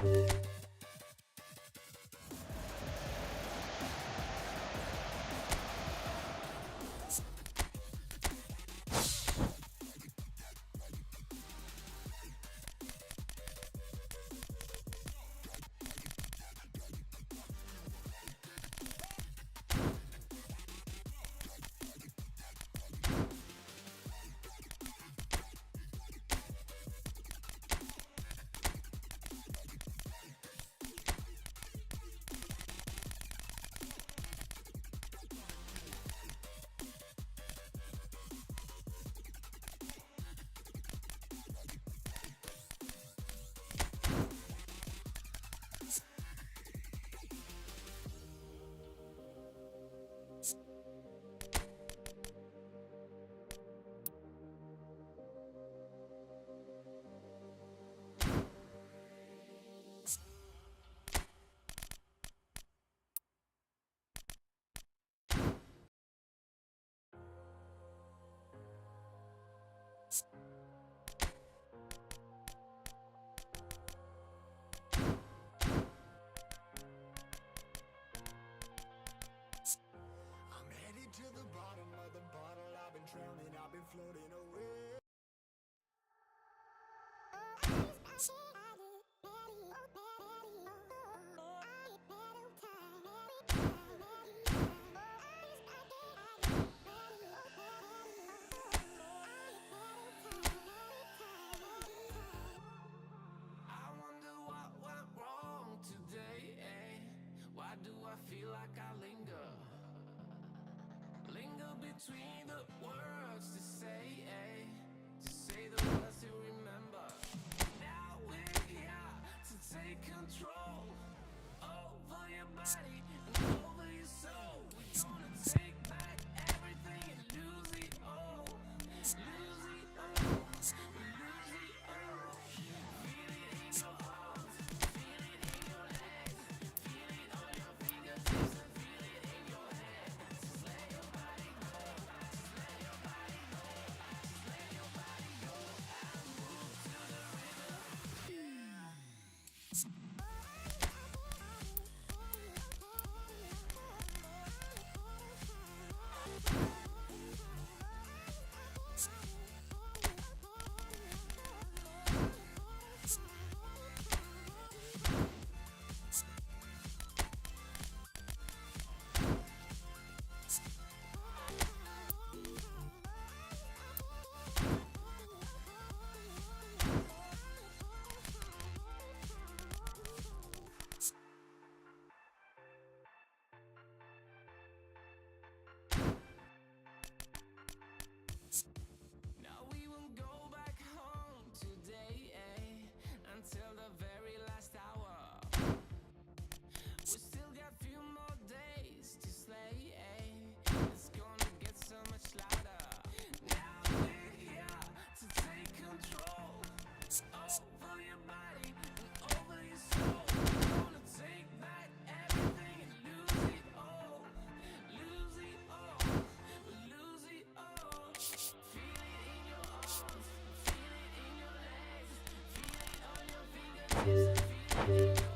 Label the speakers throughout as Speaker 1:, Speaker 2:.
Speaker 1: I'm headed to the bottom of the bottle. I've been drowning, I've been floating away. I wonder what went wrong today, eh? Why do I feel like I linger? Linger between the words to say, eh? To say the words to remember. Now we're here to take control over your body and over your soul. We're gonna take back everything and lose it all. Lose it all. Lose it all. Feel it in your arms. Feel it in your legs. Feel it on your fingertips and feel it in your head. Just let your body go. Just let your body go. Just let your body go and move to the rhythm. Now we won't go back home today, eh? Until the very last hour. We still got few more days to slay, eh? It's gonna get so much louder. Now we're here to take control over your body and over your soul. We're gonna take back everything and lose it all. Lose it all. Lose it all. Feel it in your arms. Feel it in your legs. Feel it on your fingertips and feel it in your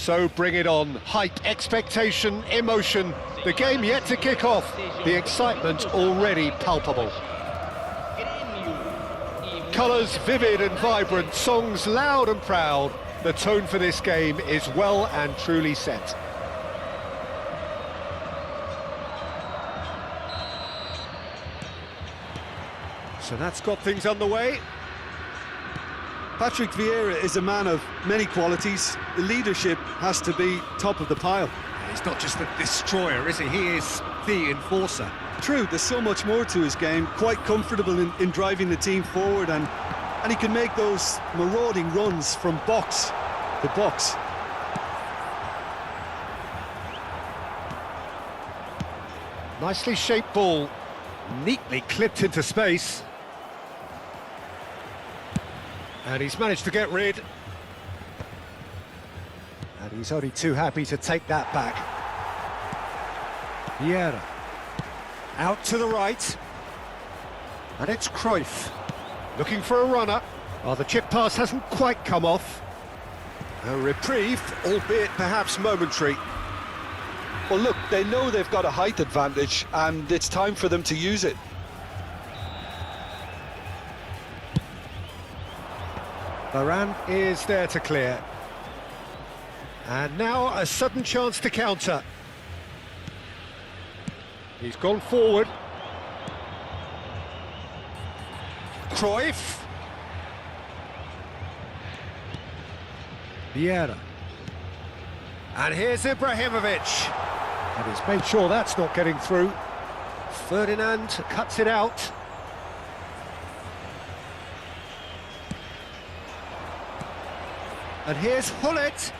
Speaker 2: So bring it on. Hype, expectation, emotion. The game yet to kick off. The excitement already palpable. Colours vivid and vibrant, songs loud and proud. The tone for this game is well and truly set. So that's got things underway.
Speaker 3: Patrick Vieira is a man of many qualities. The leadership has to be top of the pile.
Speaker 2: He's not just the destroyer, is he? He is the enforcer.
Speaker 3: True, there's so much more to his game. Quite comfortable in driving the team forward, and he can make those marauding runs from box to box.
Speaker 2: Nicely shaped ball, neatly clipped into space. And he's managed to get rid. And he's only too happy to take that back. Vieira. Out to the right. And it's Cruyff. Looking for a runner. Oh, the chip pass hasn't quite come off. A reprieve, albeit perhaps momentary.
Speaker 3: Well, look, they know they've got a height advantage, and it's time for them to use it.
Speaker 2: Varane is there to clear. And now a sudden chance to counter. He's gone forward. Cruyff. Vieira. And here's Ibrahimovic. And he's made sure that's not getting through. Ferdinand cuts it out. And here's Hullet.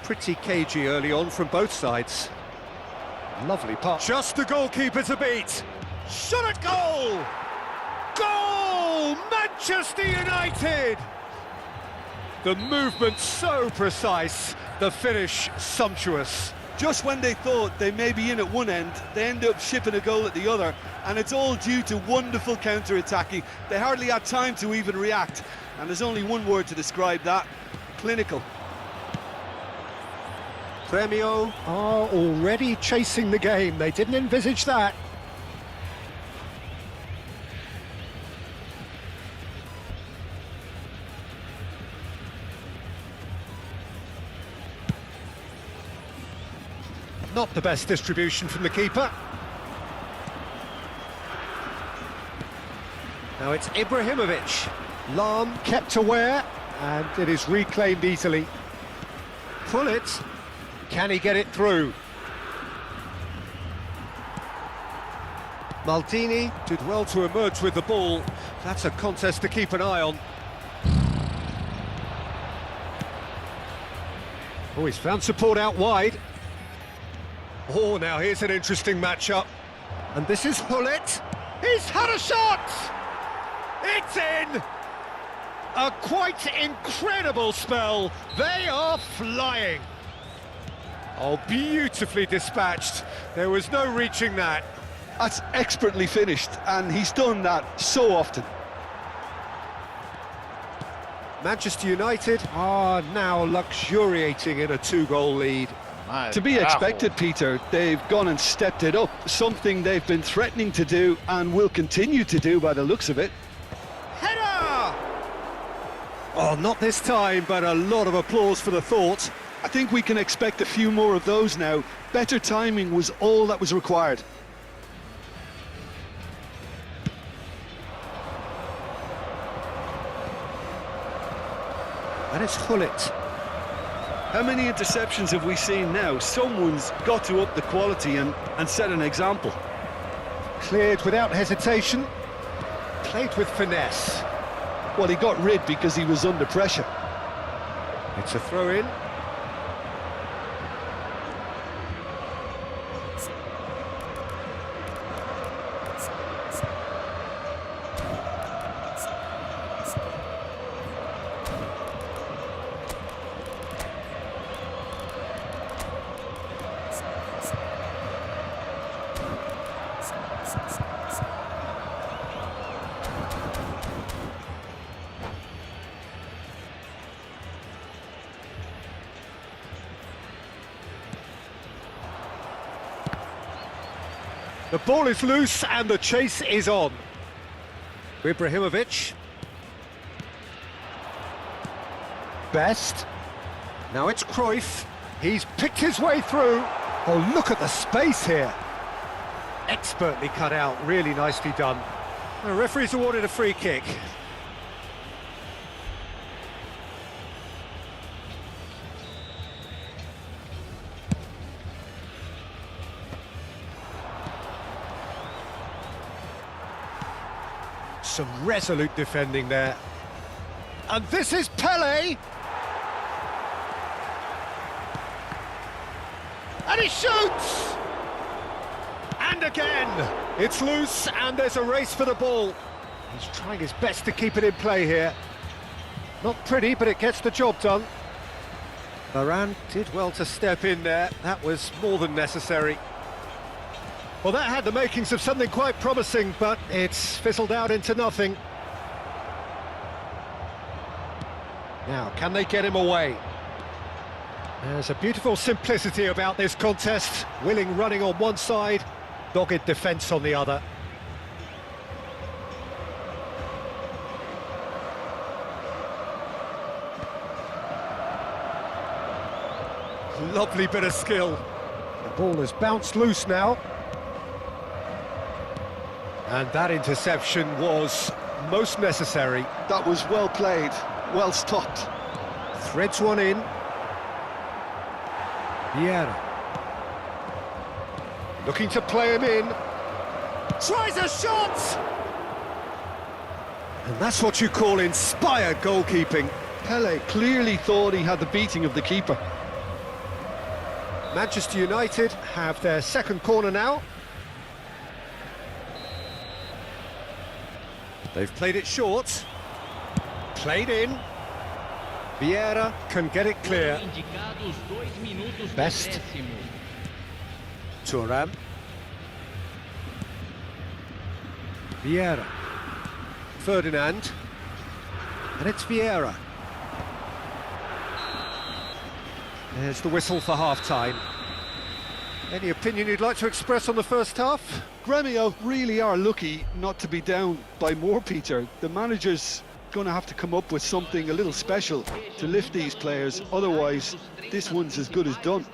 Speaker 2: Pretty cagey early on from both sides. Lovely pass. Just the goalkeeper to beat. Shot at goal! Goal! Manchester United! The movement so precise, the finish sumptuous.
Speaker 3: Just when they thought they may be in at one end, they end up shipping a goal at the other, and it's all due to wonderful counter-attacking. They hardly had time to even react, and there's only one word to describe that: clinical.
Speaker 2: Veamos are already chasing the game. They didn't envisage that. Not the best distribution from the keeper. Now it's Ibrahimovic. Lahm kept aware, and it is reclaimed easily. Pull it. Can he get it through? Maldini did well to emerge with the ball. That's a contest to keep an eye on. Oh, he's found support out wide. Oh, now here's an interesting matchup. And this is Hullet. He's had a shot! It's in! A quite incredible spell. They are flying. Oh, beautifully dispatched. There was no reaching that.
Speaker 3: That's expertly finished, and he's done that so often.
Speaker 2: Manchester United are now luxuriating in a 2-goal lead.
Speaker 3: To be expected, Peter. They've gone and stepped it up, something they've been threatening to do and will continue to do by the looks of it.
Speaker 2: Header! Oh, not this time, but a lot of applause for the thought.
Speaker 3: I think we can expect a few more of those now. Better timing was all that was required.
Speaker 2: And it's Hullet.
Speaker 3: How many interceptions have we seen now? Someone's got to up the quality and set an example.
Speaker 2: Cleared without hesitation. Played with finesse.
Speaker 3: Well, he got rid because he was under pressure.
Speaker 2: It's a throw-in. The ball is loose and the chase is on. Ibrahimovic. Best. Now it's Cruyff. He's picked his way through. Oh, look at the space here. Expertly cut out, really nicely done. The referee's awarded a free kick. Some resolute defending there. And this is Pele! And he shoots! And again! It's loose and there's a race for the ball. He's trying his best to keep it in play here. Not pretty, but it gets the job done. Varane did well to step in there. That was more than necessary. Well, that had the makings of something quite promising, but it's fizzled out into nothing. Now, can they get him away? There's a beautiful simplicity about this contest. Willing running on one side, dogged defence on the other. Lovely bit of skill. The ball has bounced loose now. And that interception was most necessary.
Speaker 3: That was well played, well stopped.
Speaker 2: Threads one in. Vieira. Looking to play him in. Tries a shot! And that's what you call inspired goalkeeping.
Speaker 3: Pele clearly thought he had the beating of the keeper.
Speaker 2: Manchester United have their second corner now. They've played it short. Played in. Vieira can get it clear. Best. Thuram. Vieira. Ferdinand. And it's Vieira. There's the whistle for half-time. Any opinion you'd like to express on the first half?
Speaker 3: Gremio really are lucky not to be down by more, Peter. The manager's going to have to come up with something a little special to lift these players, otherwise this one's as good as done.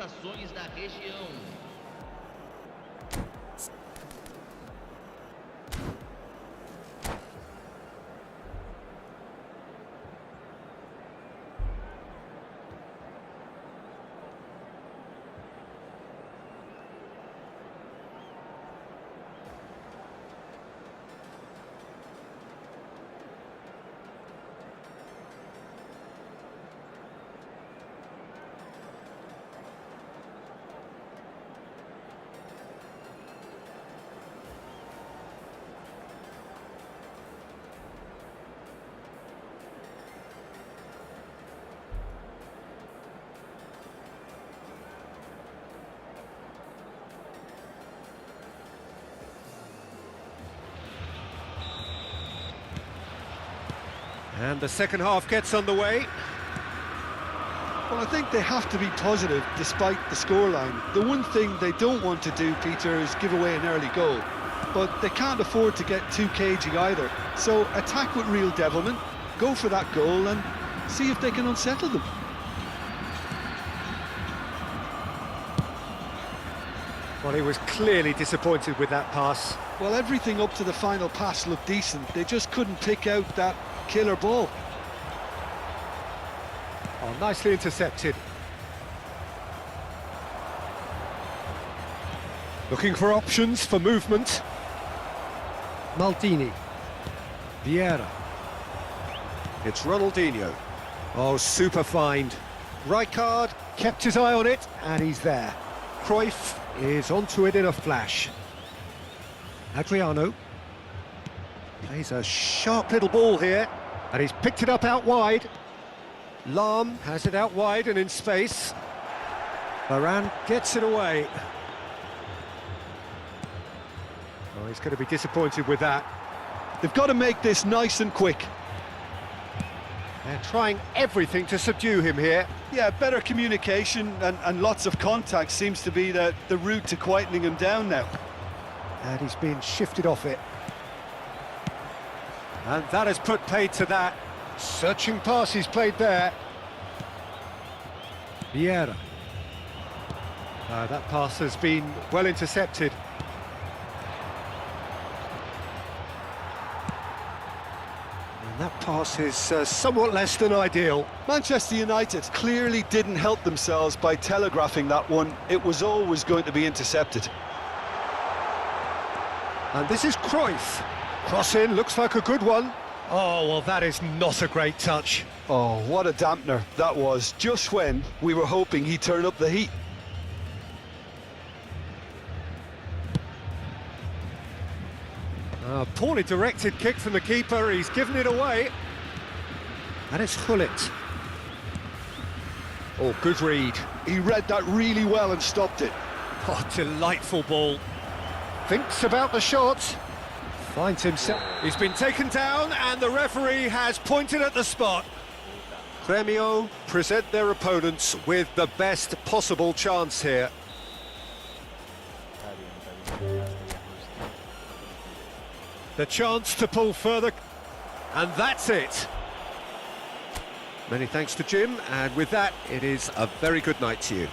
Speaker 2: And the second half gets underway.
Speaker 3: Well, I think they have to be positive despite the scoreline. The one thing they don't want to do, Peter, is give away an early goal. But they can't afford to get too cagey either. So attack with real devilment, go for that goal and see if they can unsettle them.
Speaker 2: Well, he was clearly disappointed with that pass.
Speaker 3: Well, everything up to the final pass looked decent. They just couldn't pick out that killer ball.
Speaker 2: Oh, nicely intercepted. Looking for options for movement. Maldini. Vieira. It's Ronaldinho. Oh, super find. Rijkaard kept his eye on it, and he's there. Cruyff is onto it in a flash. Adriano. Plays a sharp little ball here, and he's picked it up out wide. Lahm has it out wide and in space. Varane gets it away. Oh, he's going to be disappointed with that.
Speaker 3: They've got to make this nice and quick.
Speaker 2: They're trying everything to subdue him here.
Speaker 3: Yeah, better communication and lots of contact seems to be the route to quietening him down now.
Speaker 2: And he's been shifted off it. And that has put paid to that. Searching pass he's played there. Vieira. That pass has been well intercepted. And that pass is somewhat less than ideal.
Speaker 3: Manchester United clearly didn't help themselves by telegraphing that one. It was always going to be intercepted.
Speaker 2: And this is Cruyff. Cross in, looks like a good one. Oh, well, that is not a great touch.
Speaker 3: Oh, what a dampener that was, just when we were hoping he'd turn up the heat.
Speaker 2: Poorly directed kick from the keeper, he's given it away. And it's Gullit. Oh, good read.
Speaker 3: He read that really well and stopped it.
Speaker 2: Oh, delightful ball. Thinks about the shot. Finds himself. He's been taken down and the referee has pointed at the spot. Veamos present their opponents with the best possible chance here. The chance to pull further, and that's it. Many thanks to Jim, and with that, it is a very good night to you.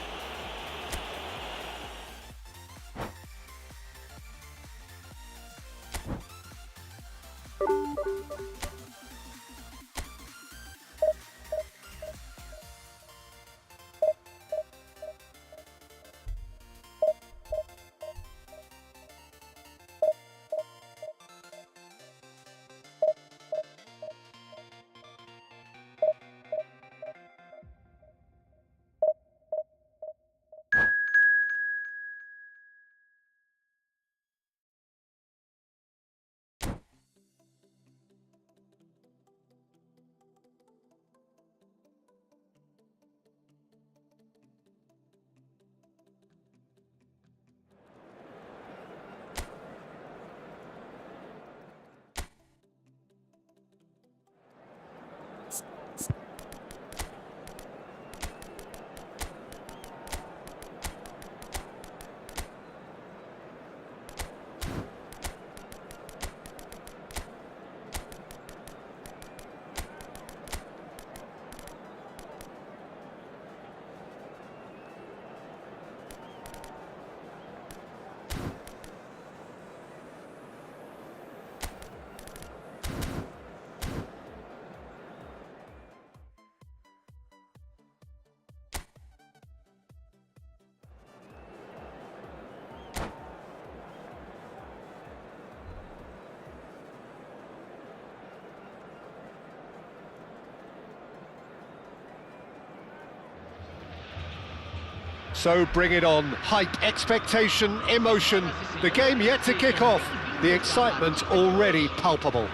Speaker 2: So bring it on. Hype, expectation, emotion. The game yet to kick off. The excitement already palpable.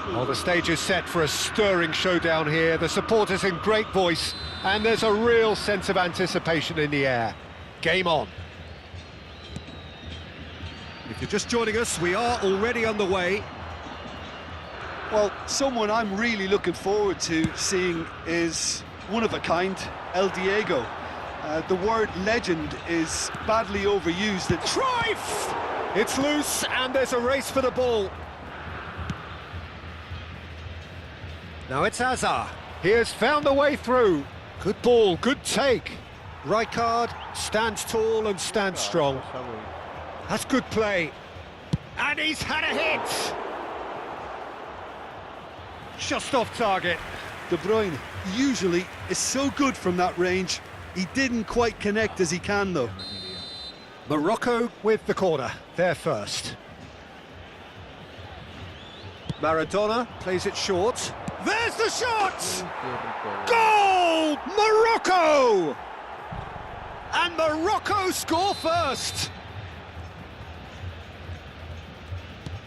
Speaker 2: Well, the stage is set for a stirring showdown here. The supporters in great voice, and there's a real sense of anticipation in the air. Game on. If you're just joining us, we are already underway.
Speaker 3: Well, someone I'm really looking forward to seeing is one of a kind, El Diego. The word legend is badly overused.
Speaker 2: Cruyff! It's loose and there's a race for the ball. Now it's Hazard. He has found the way through. Good ball, good take. Rijkaard stands tall and stands strong. That's good play. And he's had a hit! Just off target.
Speaker 3: De Bruyne usually is so good from that range. He didn't quite connect as he can though.
Speaker 2: Morocco with the corner, they're first. Maradona plays it short. There's the shot! Goal! Morocco! And Morocco score first!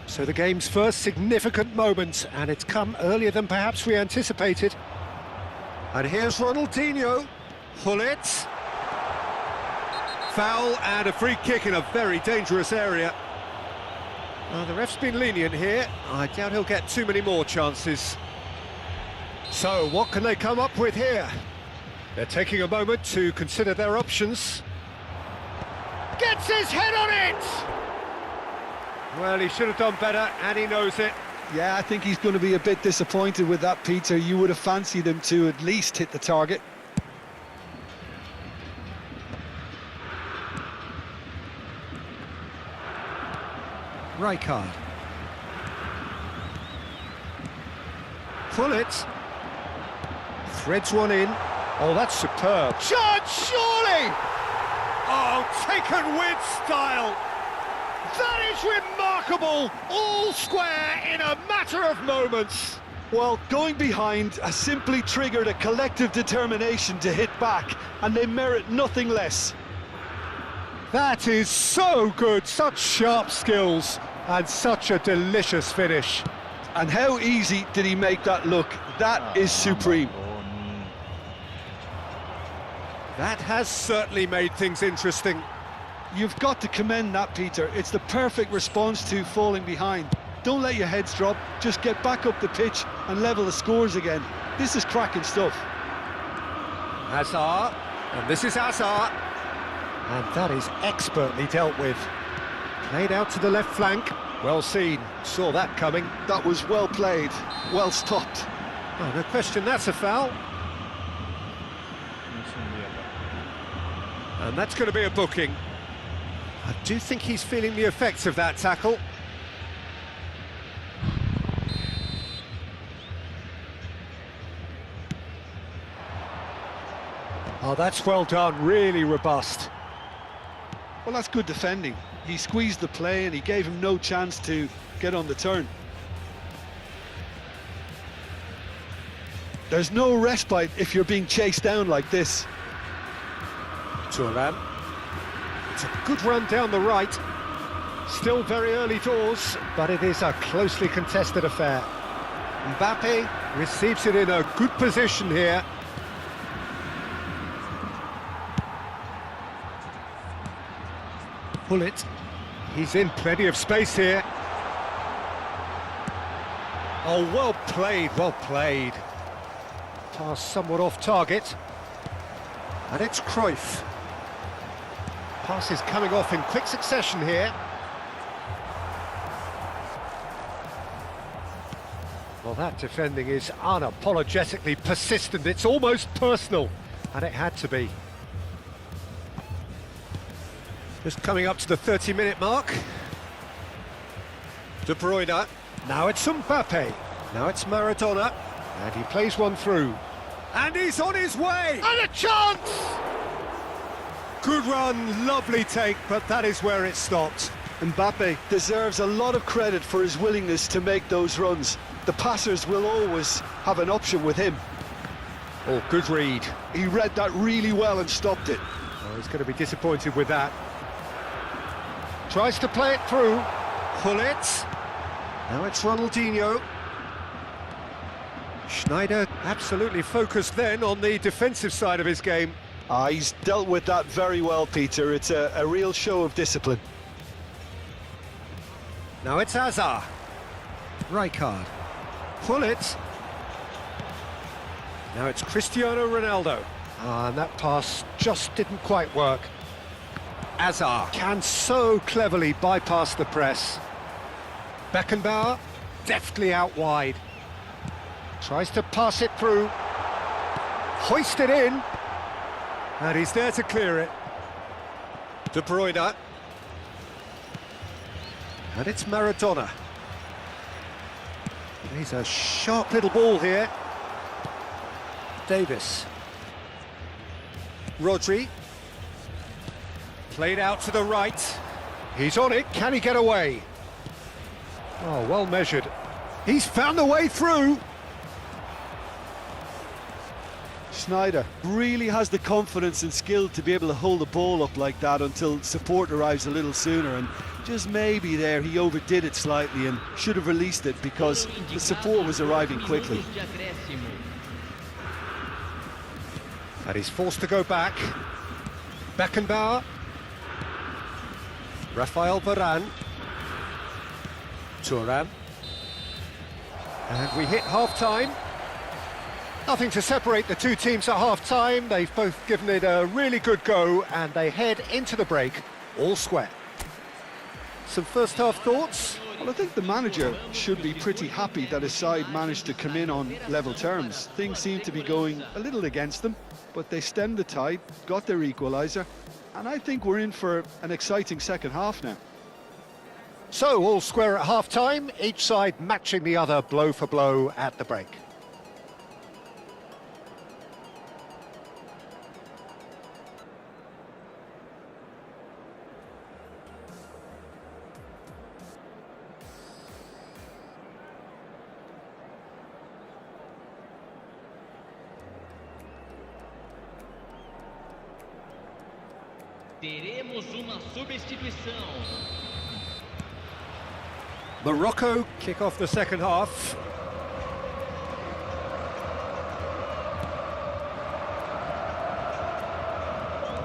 Speaker 2: So the game's first significant moment, and it's come earlier than perhaps we anticipated. And here's Ronaldinho. Gullit. Foul and a free kick in a very dangerous area. The ref's been lenient here. I doubt he'll get too many more chances. So what can they come up with here? They're taking a moment to consider their options. Gets his head on it! Well, he should have done better, and he knows it.
Speaker 3: Yeah, I think he's going to be a bit disappointed with that, Peter. You would have fancied him to at least hit the target.
Speaker 2: Rijkaard. Pullet. Threads one in. Oh, that's superb. Chance, surely! Oh, taken with style. That is remarkable. All square in a matter of moments.
Speaker 3: Well, going behind has simply triggered a collective determination to hit back, and they merit nothing less.
Speaker 2: That is so good. Such sharp skills and such a delicious finish.
Speaker 3: And how easy did he make that look? That is supreme.
Speaker 2: That has certainly made things interesting.
Speaker 3: You've got to commend that, Peter. It's the perfect response to falling behind. Don't let your heads drop, just get back up the pitch and level the scores again. This is cracking stuff.
Speaker 2: Hazard, and this is Hazard. And that is expertly dealt with. Played out to the left flank. Well seen, saw that coming.
Speaker 3: That was well played, well stopped.
Speaker 2: Oh, no question, that's a foul. And that's going to be a booking. I do think he's feeling the effects of that tackle. Oh, that's well done, really robust.
Speaker 3: Well, that's good defending. He squeezed the play and he gave him no chance to get on the turn. There's no respite if you're being chased down like this.
Speaker 2: Thuram. It's a good run down the right. Still very early doors, but it is a closely contested affair. Mbappe receives it in a good position here. Pullet. He's in plenty of space here. Oh, well played, well played. Pass somewhat off target. And it's Cruyff. Pass is coming off in quick succession here. Well, that defending is unapologetically persistent. It's almost personal, and it had to be. Just coming up to the 30-minute mark. De Bruyne. Now it's Mbappe. Now it's Maradona. And he plays one through. And he's on his way! And a chance! Good run, lovely take, but that is where it stopped.
Speaker 3: Mbappe deserves a lot of credit for his willingness to make those runs. The passers will always have an option with him.
Speaker 2: Oh, good read.
Speaker 3: He read that really well and stopped it.
Speaker 2: Oh, he's going to be disappointed with that. Tries to play it through. Pull it. Now it's Ronaldinho. Schneider absolutely focused then on the defensive side of his game.
Speaker 3: He's dealt with that very well, Peter. It's a real show of discipline.
Speaker 2: Now it's Hazard. Rijkaard. Pull it. Now it's Cristiano Ronaldo. And that pass just didn't quite work. Hazard can so cleverly bypass the press. Beckenbauer, deftly out wide. Tries to pass it through. Hoisted in. And he's there to clear it. De Bruyne. And it's Maradona. He's a sharp little ball here. Davis. Rodri. Played out to the right. He's on it. Can he get away? Oh, well measured. He's found the way through.
Speaker 3: Schneider really has the confidence and skill to be able to hold the ball up like that until support arrives a little sooner, and just maybe there he overdid it slightly and should have released it because the support was arriving quickly.
Speaker 2: And he's forced to go back. Beckenbauer. Rafael Varane. Thuram. And we hit half-time. Nothing to separate the two teams at half-time. They've both given it a really good go, and they head into the break all square. Some first half thoughts?
Speaker 3: Well, I think the manager should be pretty happy that his side managed to come in on level terms. Things seem to be going a little against them, but they stemmed the tide, got their equaliser, and I think we're in for an exciting second half now.
Speaker 2: So, all square at half-time, each side matching the other blow for blow at the break.
Speaker 4: Teremos uma substituição.
Speaker 2: Morocco kick off the second half.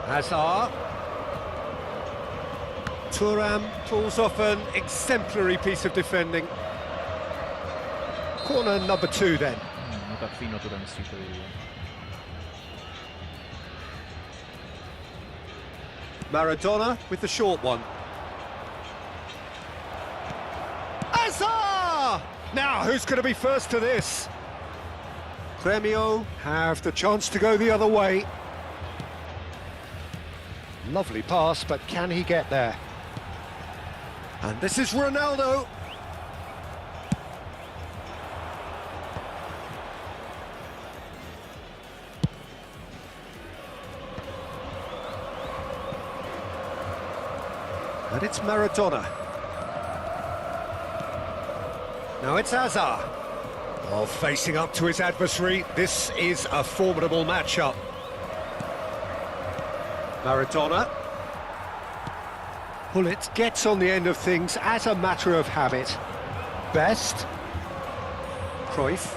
Speaker 2: Hazard. Thuram pulls off an exemplary piece of defending. Corner number 2 then.
Speaker 4: No tak fino to tam strzeliło.
Speaker 2: Maradona with the short one. Hazard! Now, who's going to be first to this? Veamos have the chance to go the other way. Lovely pass, but can he get there? And this is Ronaldo. And it's Maradona. Now it's Hazard. Oh, facing up to his adversary. This is a formidable matchup. Maradona. Bullet gets on the end of things as a matter of habit. Best. Cruyff.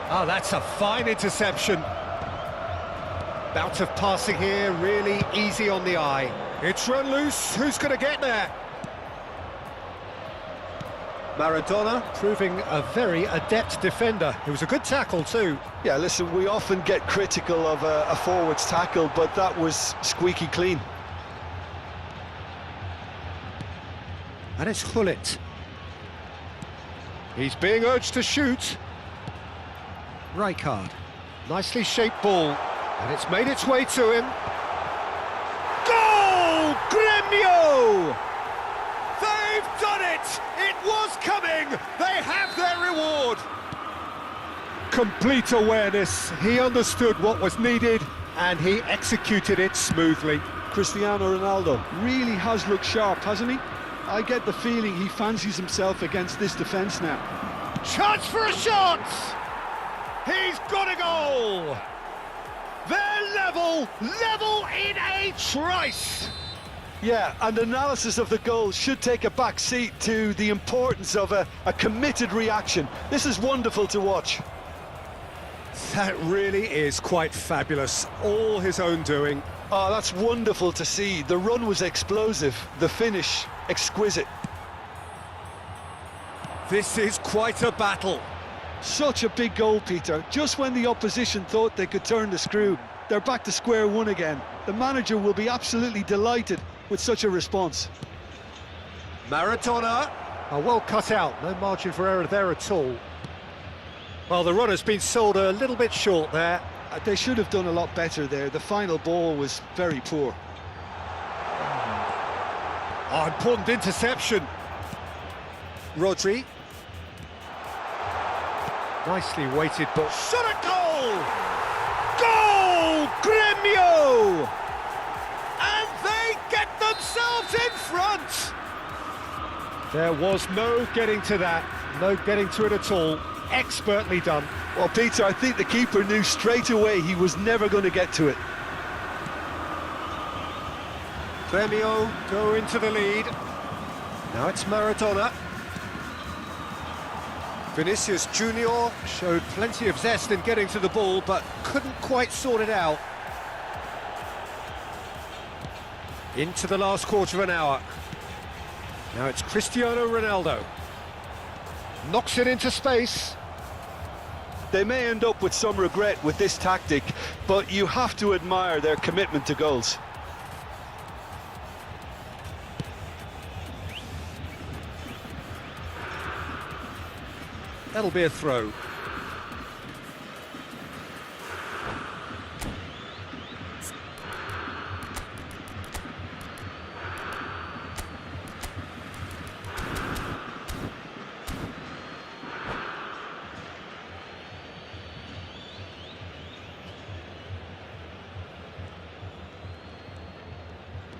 Speaker 2: Oh, that's a fine interception. Bout of passing here, really easy on the eye. It's run loose, who's going to get there? Maradona proving a very adept defender. It was a good tackle too.
Speaker 3: Yeah, listen, we often get critical of a forward's tackle, but that was squeaky clean.
Speaker 2: And it's Hullet. He's being urged to shoot. Rijkaard. Nicely shaped ball. And it's made its way to him. Goal! Gremio! They've done it! It was coming! They have their reward! Complete awareness. He understood what was needed and he executed it smoothly.
Speaker 3: Cristiano Ronaldo really has looked sharp, hasn't he? I get the feeling he fancies himself against this defence now.
Speaker 2: Chance for a shot! He's got a goal! They're level in a trice!
Speaker 3: Yeah, and analysis of the goal should take a back seat to the importance of a committed reaction. This is wonderful to watch.
Speaker 2: That really is quite fabulous. All his own doing.
Speaker 3: Oh, that's wonderful to see. The run was explosive, the finish exquisite.
Speaker 2: This is quite a battle.
Speaker 3: Such a big goal, Peter. Just when the opposition thought they could turn the screw, they're back to square one again. The manager will be absolutely delighted with such a response.
Speaker 2: Maradona. Oh, well cut out. No margin for error there at all. Well, the run has been sold a little bit short there.
Speaker 3: They should have done a lot better there. The final ball was very poor.
Speaker 2: Oh, important interception. Rodri. Nicely weighted, but shot at goal! Goal! Gremio! And they get themselves in front! There was no getting to that, no getting to it at all. Expertly done.
Speaker 3: Well, Peter, I think the keeper knew straight away he was never going to get to it.
Speaker 2: Veamos go into the lead. Now it's Maradona. Vinicius Junior showed plenty of zest in getting to the ball, but couldn't quite sort it out. Into the last quarter of an hour. Now it's Cristiano Ronaldo. Knocks it into space.
Speaker 3: They may end up with some regret with this tactic, but you have to admire their commitment to goals.
Speaker 2: That'll be a throw.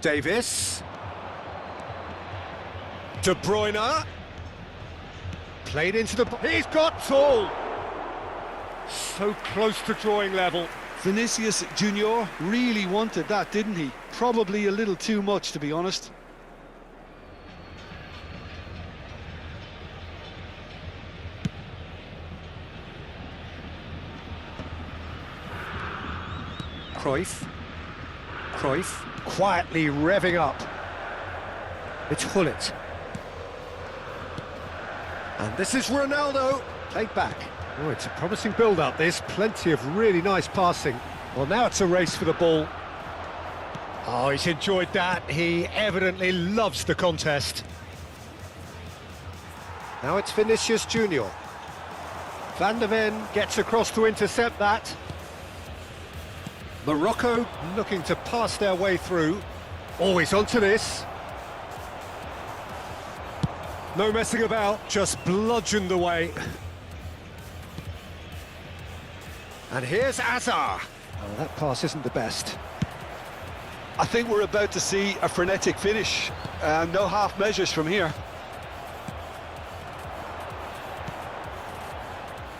Speaker 2: Davis. De Bruyne. Played into the... He's got tall! So close to drawing level.
Speaker 3: Vinicius Junior really wanted that, didn't he? Probably a little too much, to be honest.
Speaker 2: Cruyff. Cruyff quietly revving up. It's Hullet. And this is Ronaldo. Played back. Oh, it's a promising build-up, this. Plenty of really nice passing. Well, now it's a race for the ball. Oh, he's enjoyed that. He evidently loves the contest. Now it's Vinicius Junior. Van der Ven gets across to intercept that. Morocco looking to pass their way through. Always onto this. No messing about, just bludgeoned away. And here's Azar. Oh, that pass isn't the best.
Speaker 3: I think we're about to see a frenetic finish. No half measures from here.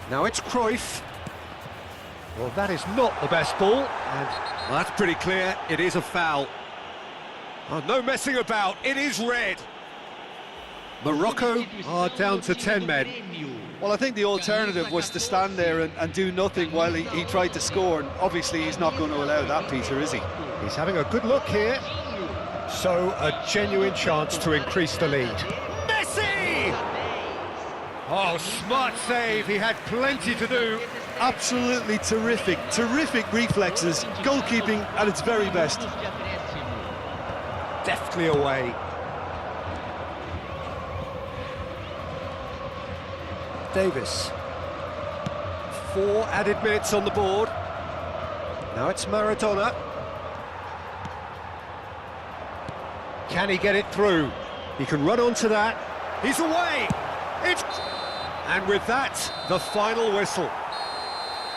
Speaker 2: Now it's Cruyff. Well, that is not the best ball. And well, that's pretty clear, it is a foul. Oh, no messing about, it is red. Morocco are down to 10 men.
Speaker 3: Well, I think the alternative was to stand there and do nothing while he tried to score, and obviously he's not going to allow that, Peter, is he?
Speaker 2: He's having a good look here. So, a genuine chance to increase the lead. Messi! Oh, smart save, he had plenty to do.
Speaker 3: Absolutely terrific reflexes, goalkeeping at its very best.
Speaker 2: Deftly away. Davis. 4 added minutes on the board. Now it's Maradona. Can he get it through? He can run onto that. He's away! And with that, the final whistle.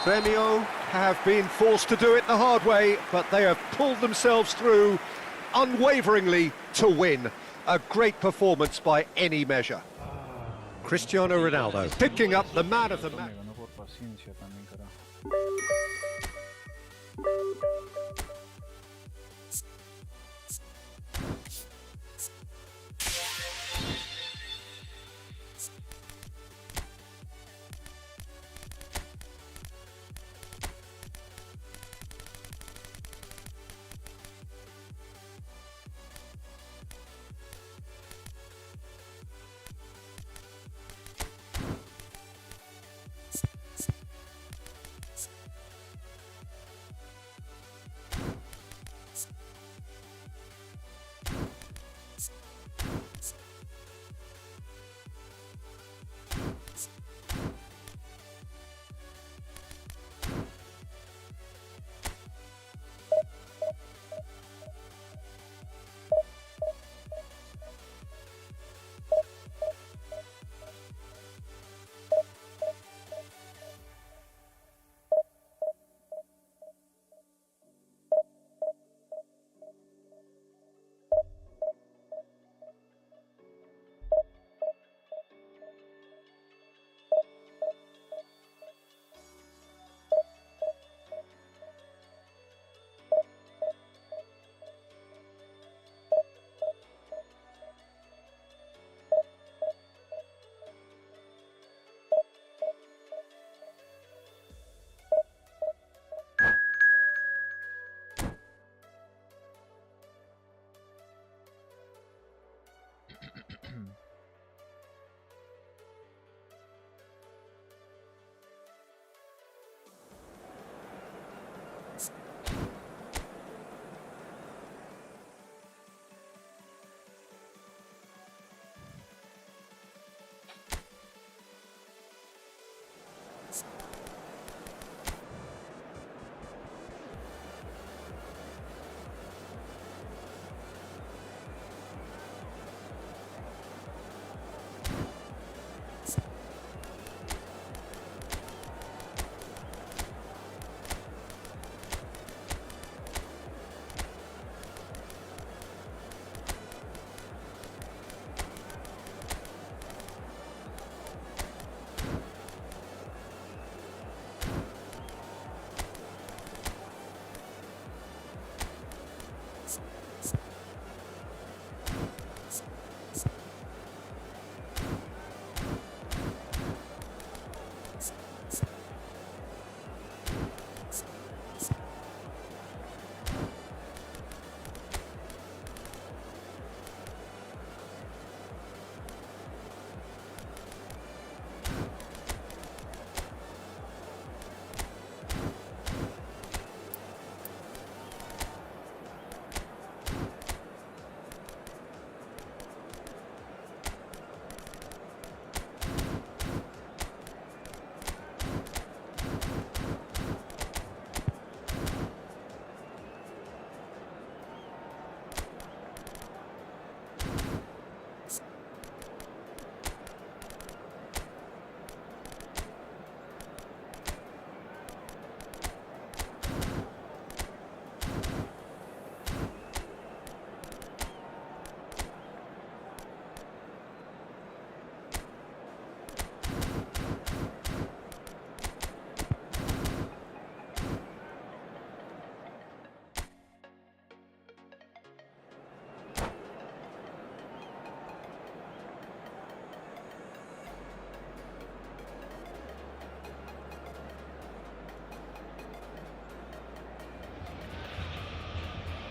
Speaker 2: Veamos have been forced to do it the hard way, but they have pulled themselves through unwaveringly to win. A great performance by any measure. Cristiano Ronaldo picking up the man of the match.
Speaker 4: Ganó por paciencia también, carajo.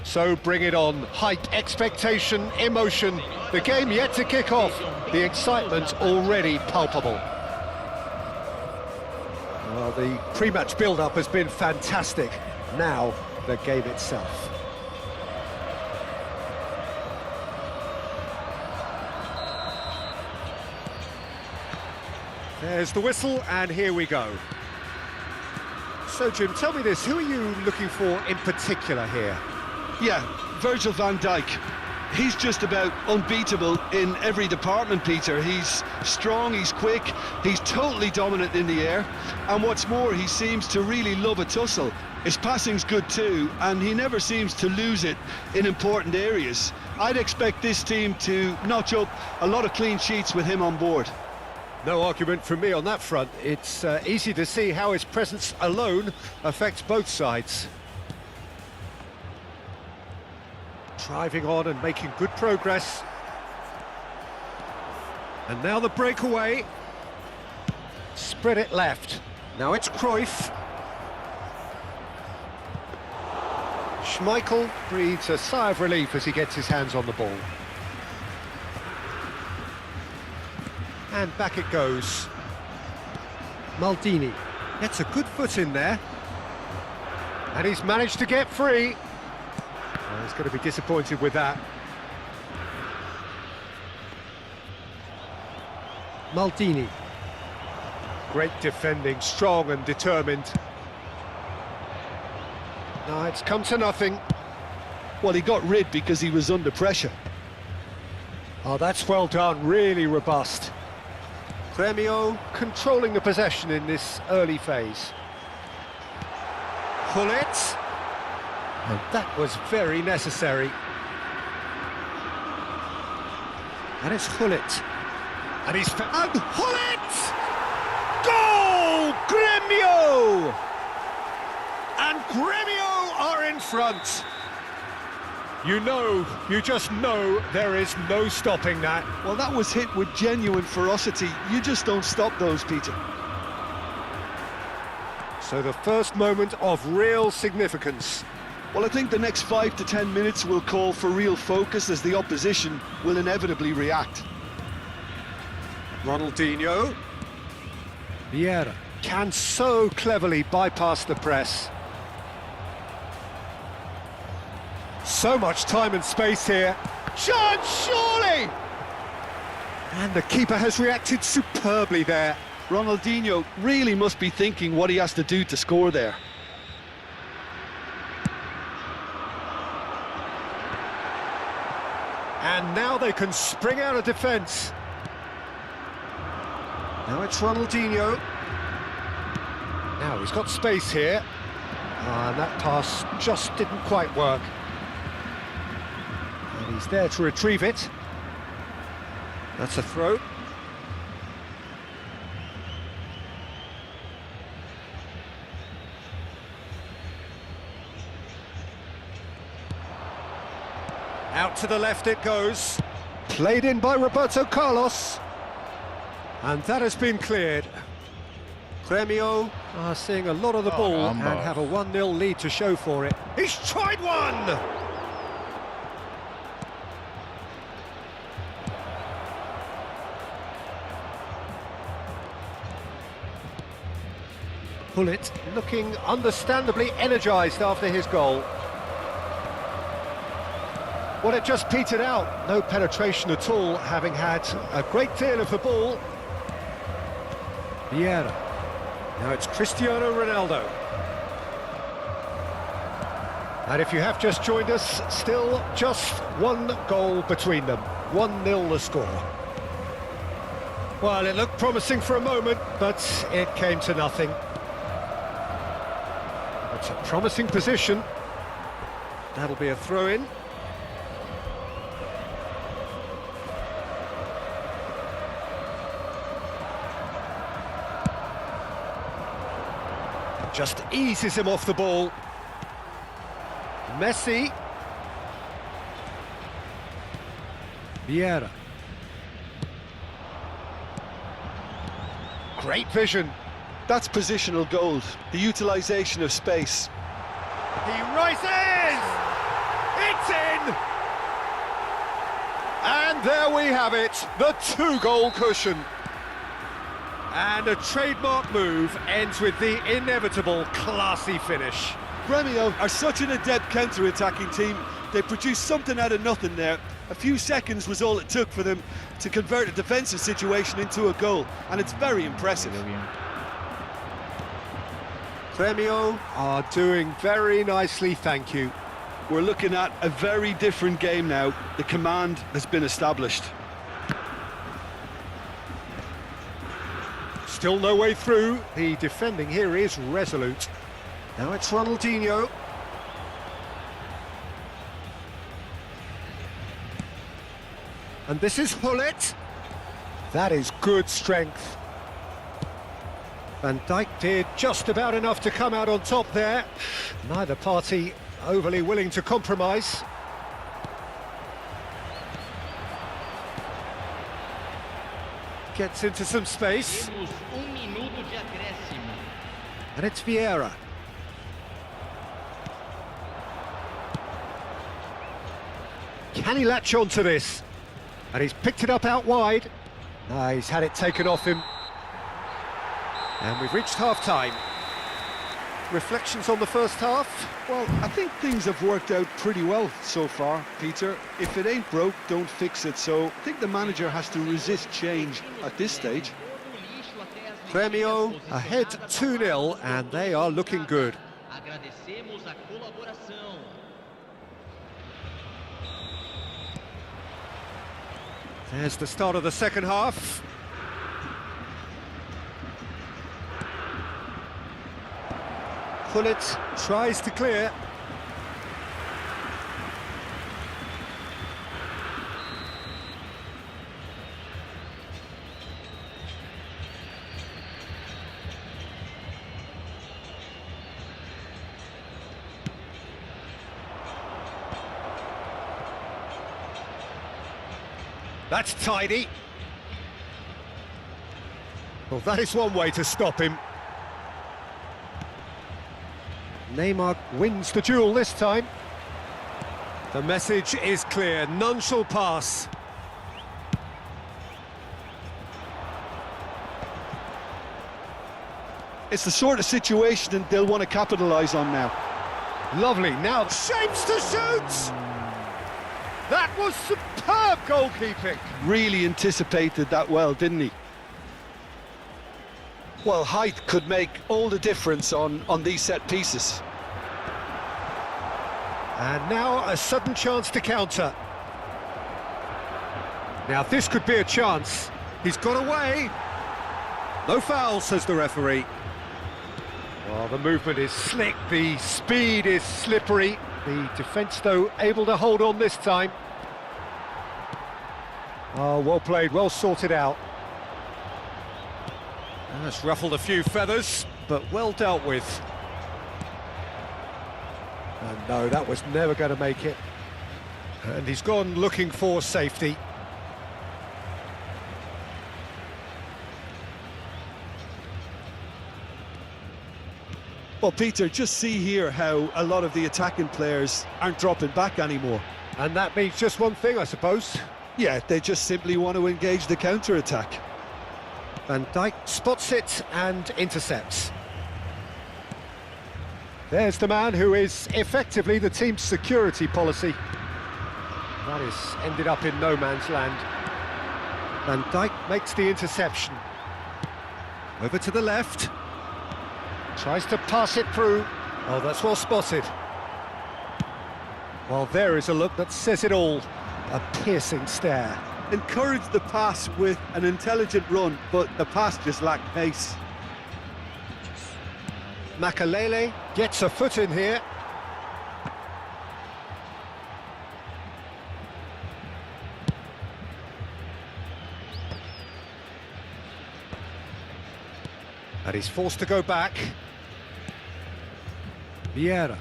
Speaker 2: So bring it on. Hype, expectation, emotion. The game yet to kick off. The excitement already palpable. Well, the pre-match build-up has been fantastic. Now, the game itself. There's the whistle, and here we go. So, Jim, tell me this, who are you looking for in particular here?
Speaker 3: Yeah, Virgil van Dijk. He's just about unbeatable in every department, Peter. He's strong, he's quick, he's totally dominant in the air, and what's more, he seems to really love a tussle. His passing's good too, and he never seems to lose it in important areas. I'd expect this team to notch up a lot of clean sheets with him on board.
Speaker 2: No argument from me on that front. It's easy to see how his presence alone affects both sides. Driving on and making good progress. And now the breakaway. Spread it left. Now it's Cruyff. Schmeichel breathes a sigh of relief as he gets his hands on the ball. And back it goes. Maldini gets a good foot in there. And he's managed to get free. Well, he's going to be disappointed with that. Maldini. Great defending, strong and determined. No, it's come to nothing.
Speaker 3: Well, he got rid because he was under pressure.
Speaker 2: Oh, that's well done, really robust. Veamos controlling the possession in this early phase. Gullit. And that was very necessary. And it's Gullit. And he's... And Gullit! Goal! Gremio! And Gremio are in front. You just know there is no stopping that.
Speaker 3: Well, that was hit with genuine ferocity. You just don't stop those, Peter.
Speaker 2: So the first moment of real significance.
Speaker 3: Well, I think the next 5 to 10 minutes will call for real focus as the opposition will inevitably react.
Speaker 2: Ronaldinho. Vieira can so cleverly bypass the press. So much time and space here. Chance, surely! And the keeper has reacted superbly there.
Speaker 3: Ronaldinho really must be thinking what he has to do to score there.
Speaker 2: And now they can spring out of defence. Now it's Ronaldinho. Now he's got space here. And that pass just didn't quite work. And he's there to retrieve it. That's a throw. Out to the left it goes. Played in by Roberto Carlos. And that has been cleared. Veamos are seeing a lot of the ball and have a 1-0 lead to show for it. He's tried one! Gullit looking understandably energised after his goal. Well, it just petered out. No penetration at all, having had a great deal of the ball. Vieira. Now it's Cristiano Ronaldo. And if you have just joined us, still just one goal between them. 1-0 the score. Well, it looked promising for a moment, but it came to nothing. It's a promising position. That'll be a throw-in. Just eases him off the ball. Messi. Vieira. Great vision.
Speaker 3: That's positional gold, the utilisation of space.
Speaker 2: He rises! It's in! And there we have it, the 2-goal cushion. And a trademark move ends with the inevitable classy finish.
Speaker 3: Veamos are such an adept counter-attacking team. They produced something out of nothing there. A few seconds was all it took for them to convert a defensive situation into a goal, and it's very impressive.
Speaker 2: Veamos are doing very nicely, thank you.
Speaker 3: We're looking at a very different game now. The command has been established.
Speaker 2: Still no way through. The defending here is resolute. Now it's Ronaldinho. And this is Hullet. That is good strength. Van Dijk did just about enough to come out on top there. Neither party overly willing to compromise. Gets into some space. And it's Vieira. Can he latch on to this? And he's picked it up out wide. He's had it taken off him. And we've reached half-time. Reflections on the first half?
Speaker 3: Well, I think things have worked out pretty well so far, Peter. If it ain't broke, don't fix it. So I think the manager has to resist change at this stage.
Speaker 2: Veamos ahead 2-0, and they are looking good. There's the start of the second half. Hullet tries to clear. That's tidy. Well, that is one way to stop him. Neymar wins the duel this time. The message is clear, none shall pass.
Speaker 3: It's the sort of situation that they'll want to capitalise on now.
Speaker 2: Lovely, now shapes to shoot! That was superb goalkeeping.
Speaker 3: Really anticipated that well, didn't he? Well, height could make all the difference on these set pieces.
Speaker 2: And now a sudden chance to counter. Now this could be a chance. He's got away. No foul, says the referee. Well, the movement is slick, the speed is slippery. The defence, though, able to hold on this time. Oh, well played, well sorted out. That's ruffled a few feathers, but well dealt with. And no, that was never going to make it. And he's gone looking for safety.
Speaker 3: Well, Peter, just see here how a lot of the attacking players aren't dropping back anymore.
Speaker 2: And that means just one thing, I suppose.
Speaker 3: Yeah, they just simply want to engage the counter-attack.
Speaker 2: Van Dijk spots it and intercepts. There's the man who is effectively the team's security policy. That is ended up in no man's land. Van Dijk makes the interception. Over to the left. Tries to pass it through. Oh, that's well spotted. Well, there is a look that says it all. A piercing stare.
Speaker 3: Encouraged the pass with an intelligent run, but the pass just lacked pace.
Speaker 2: Makalele gets a foot in here. And he's forced to go back. Vieira.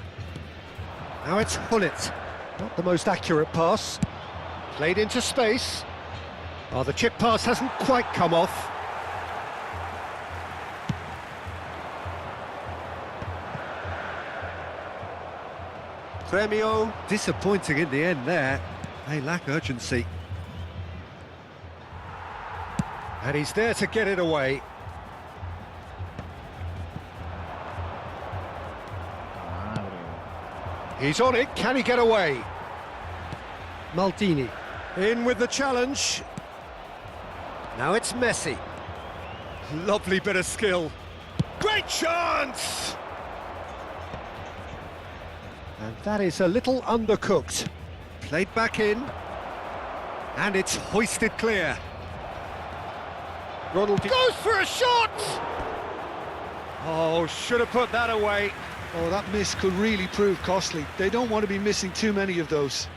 Speaker 2: Now it's Hullet. Not the most accurate pass. Played into space. Oh, the chip pass hasn't quite come off. Veamos, disappointing in the end there. They lack urgency. And he's there to get it away. He's on it, can he get away? Maldini, in with the challenge. Now it's Messi. Lovely bit of skill. Great chance! And that is a little undercooked. Played back in. And it's hoisted clear. Ronald goes for a shot! Oh, should have put that away.
Speaker 3: Oh, that miss could really prove costly. They don't want to be missing too many of those.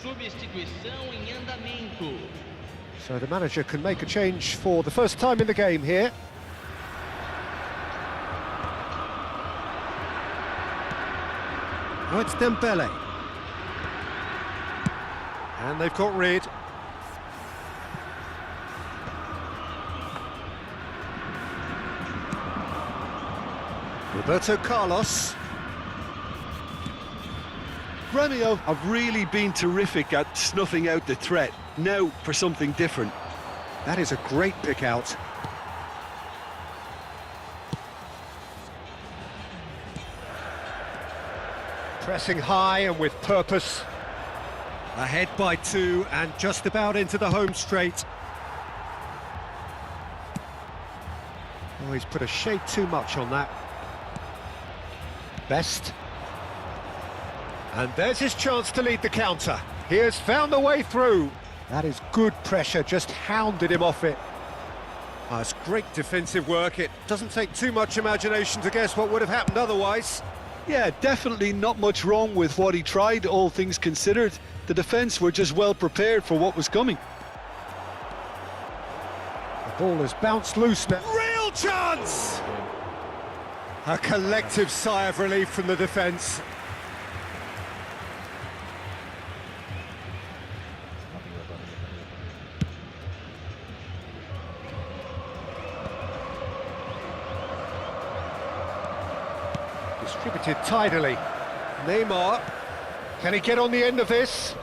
Speaker 5: Substituição em andamento.
Speaker 2: So the manager can make a change for the first time in the game here. Now it's Dembele. And they've got rid. Roberto Carlos.
Speaker 3: Veamos have really been terrific at snuffing out the threat. Now for something different.
Speaker 2: That is a great pick out. Pressing high and with purpose. Ahead by 2 and just about into the home straight. Oh, he's put a shade too much on that. Best. And there's his chance to lead the counter. He has found a way through. That is good pressure, just hounded him off it. Oh, it's great defensive work. It doesn't take too much imagination to guess what would have happened otherwise.
Speaker 3: Yeah, definitely not much wrong with what he tried, all things considered. The defence were just well prepared for what was coming.
Speaker 2: The ball has bounced loose now. Real chance! A collective sigh of relief from the defence. Distributed tidily. Neymar, can he get on the end of this?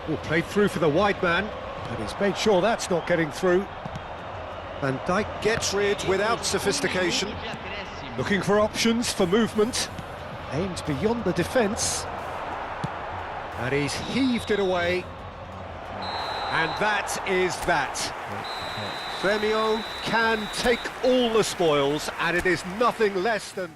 Speaker 2: Oh, played through for the wide man, and he's made sure that's not getting through. Van Dijk gets rid without sophistication. Looking for options for movement. Aimed beyond the defence. And he's heaved it away. And that is that. Veamos can take all the spoils, and it is nothing less than...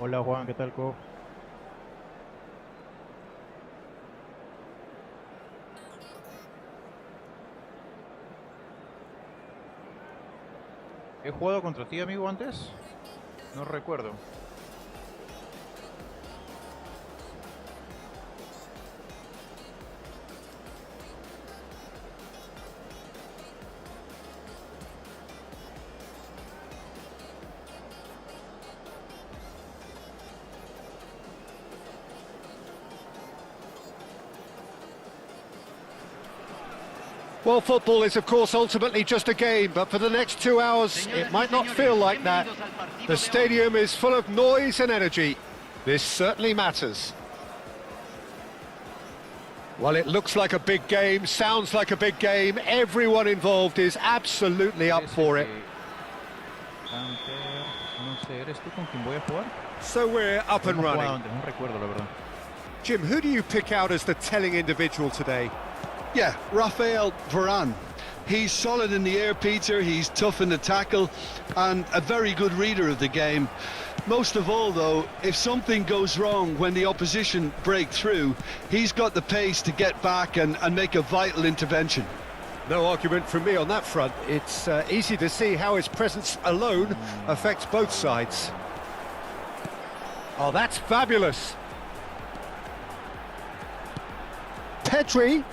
Speaker 4: Hola Juan, ¿qué tal, Co? ¿He jugado contra ti, amigo, antes? No recuerdo.
Speaker 2: Well, football is, of course, ultimately just a game, but for the next 2 hours, it might not feel like that. The stadium is full of noise and energy. This certainly matters. Well, it looks like a big game, sounds like a big game. Everyone involved is absolutely up for it.
Speaker 4: No sé, ¿eres tú con quien voy a jugar?
Speaker 2: So we're up and
Speaker 4: Hemos jugado
Speaker 2: running.
Speaker 4: antes, no recuerdo, la verdad.
Speaker 2: Jim, who do you pick out as the telling individual today?
Speaker 3: Yeah, Rafael Varane. He's solid in the air, Peter. He's tough in the tackle and a very good reader of the game. Most of all, though, if something goes wrong when the opposition break through, he's got the pace to get back and make a vital intervention.
Speaker 2: No argument from me on that front. It's easy to see how his presence alone affects both sides. Oh, that's fabulous. Pedri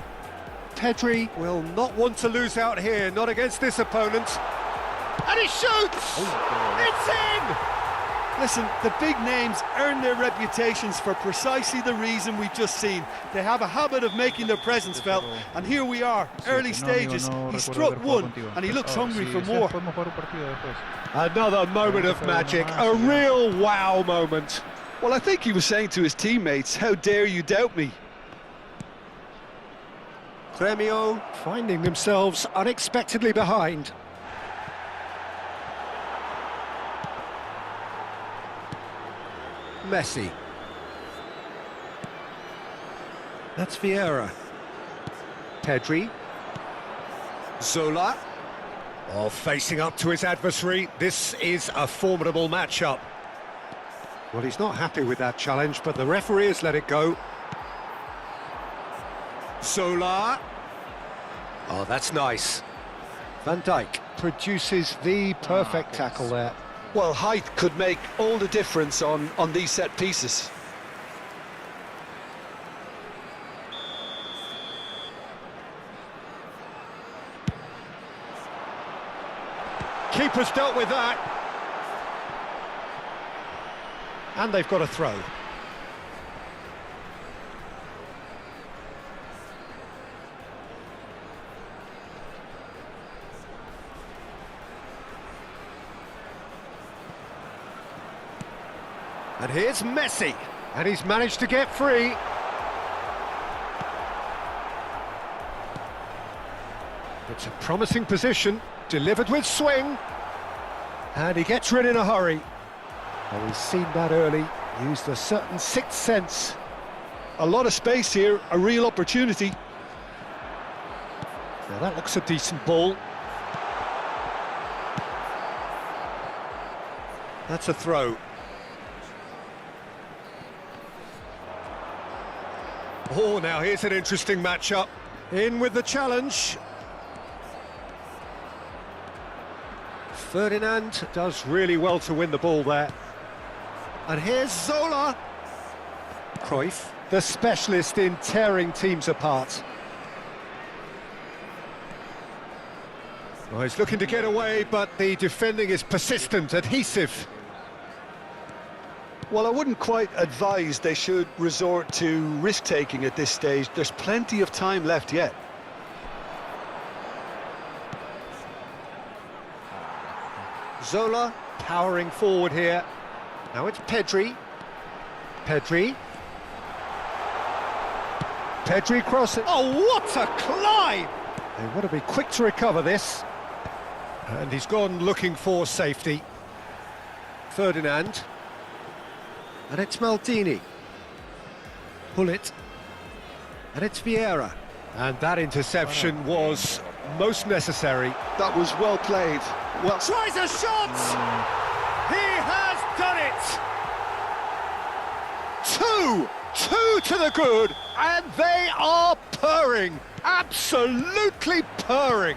Speaker 2: will not want to lose out here, not against this opponent. And he shoots! It's in!
Speaker 3: Listen, the big names earn their reputations for precisely the reason we've just seen. They have a habit of making their presence felt, and here we are, early stages. He struck one, and he looks hungry for more.
Speaker 2: Another moment of magic, a real wow moment.
Speaker 3: Well, I think he was saying to his teammates, how dare you doubt me?
Speaker 2: Gremio finding themselves unexpectedly behind. Messi. That's Vieira. Pedri. Zola. Oh, facing up to his adversary. This is a formidable matchup. Well, he's not happy with that challenge, but the referee has let it go. Zola. Oh, that's nice. Van Dijk produces the perfect tackle there.
Speaker 3: Well, height could make all the difference on these set pieces.
Speaker 2: Keeper's dealt with that. And they've got a throw. And here's Messi, and he's managed to get free. It's a promising position, delivered with swing, and he gets rid in a hurry. Well, we've seen that early, used a certain sixth sense.
Speaker 3: A lot of space here, a real opportunity.
Speaker 2: Now that looks a decent ball. That's a throw. Oh, now here's an interesting matchup. In with the challenge. Ferdinand does really well to win the ball there. And here's Zola. Cruyff, the specialist in tearing teams apart. Well, he's looking to get away, but the defending is persistent, adhesive.
Speaker 3: Well, I wouldn't quite advise they should resort to risk-taking at this stage. There's plenty of time left yet.
Speaker 2: Zola powering forward here. Now it's Pedri. Pedri crossing. Oh, what a climb! They want to be quick to recover this. And he's gone looking for safety. Ferdinand. And it's Maldini. Pull it. And it's Vieira. And that interception was most necessary.
Speaker 3: That was well played. Well,
Speaker 2: Tries a shot! He has done it! Two to the good, and they are purring, absolutely purring.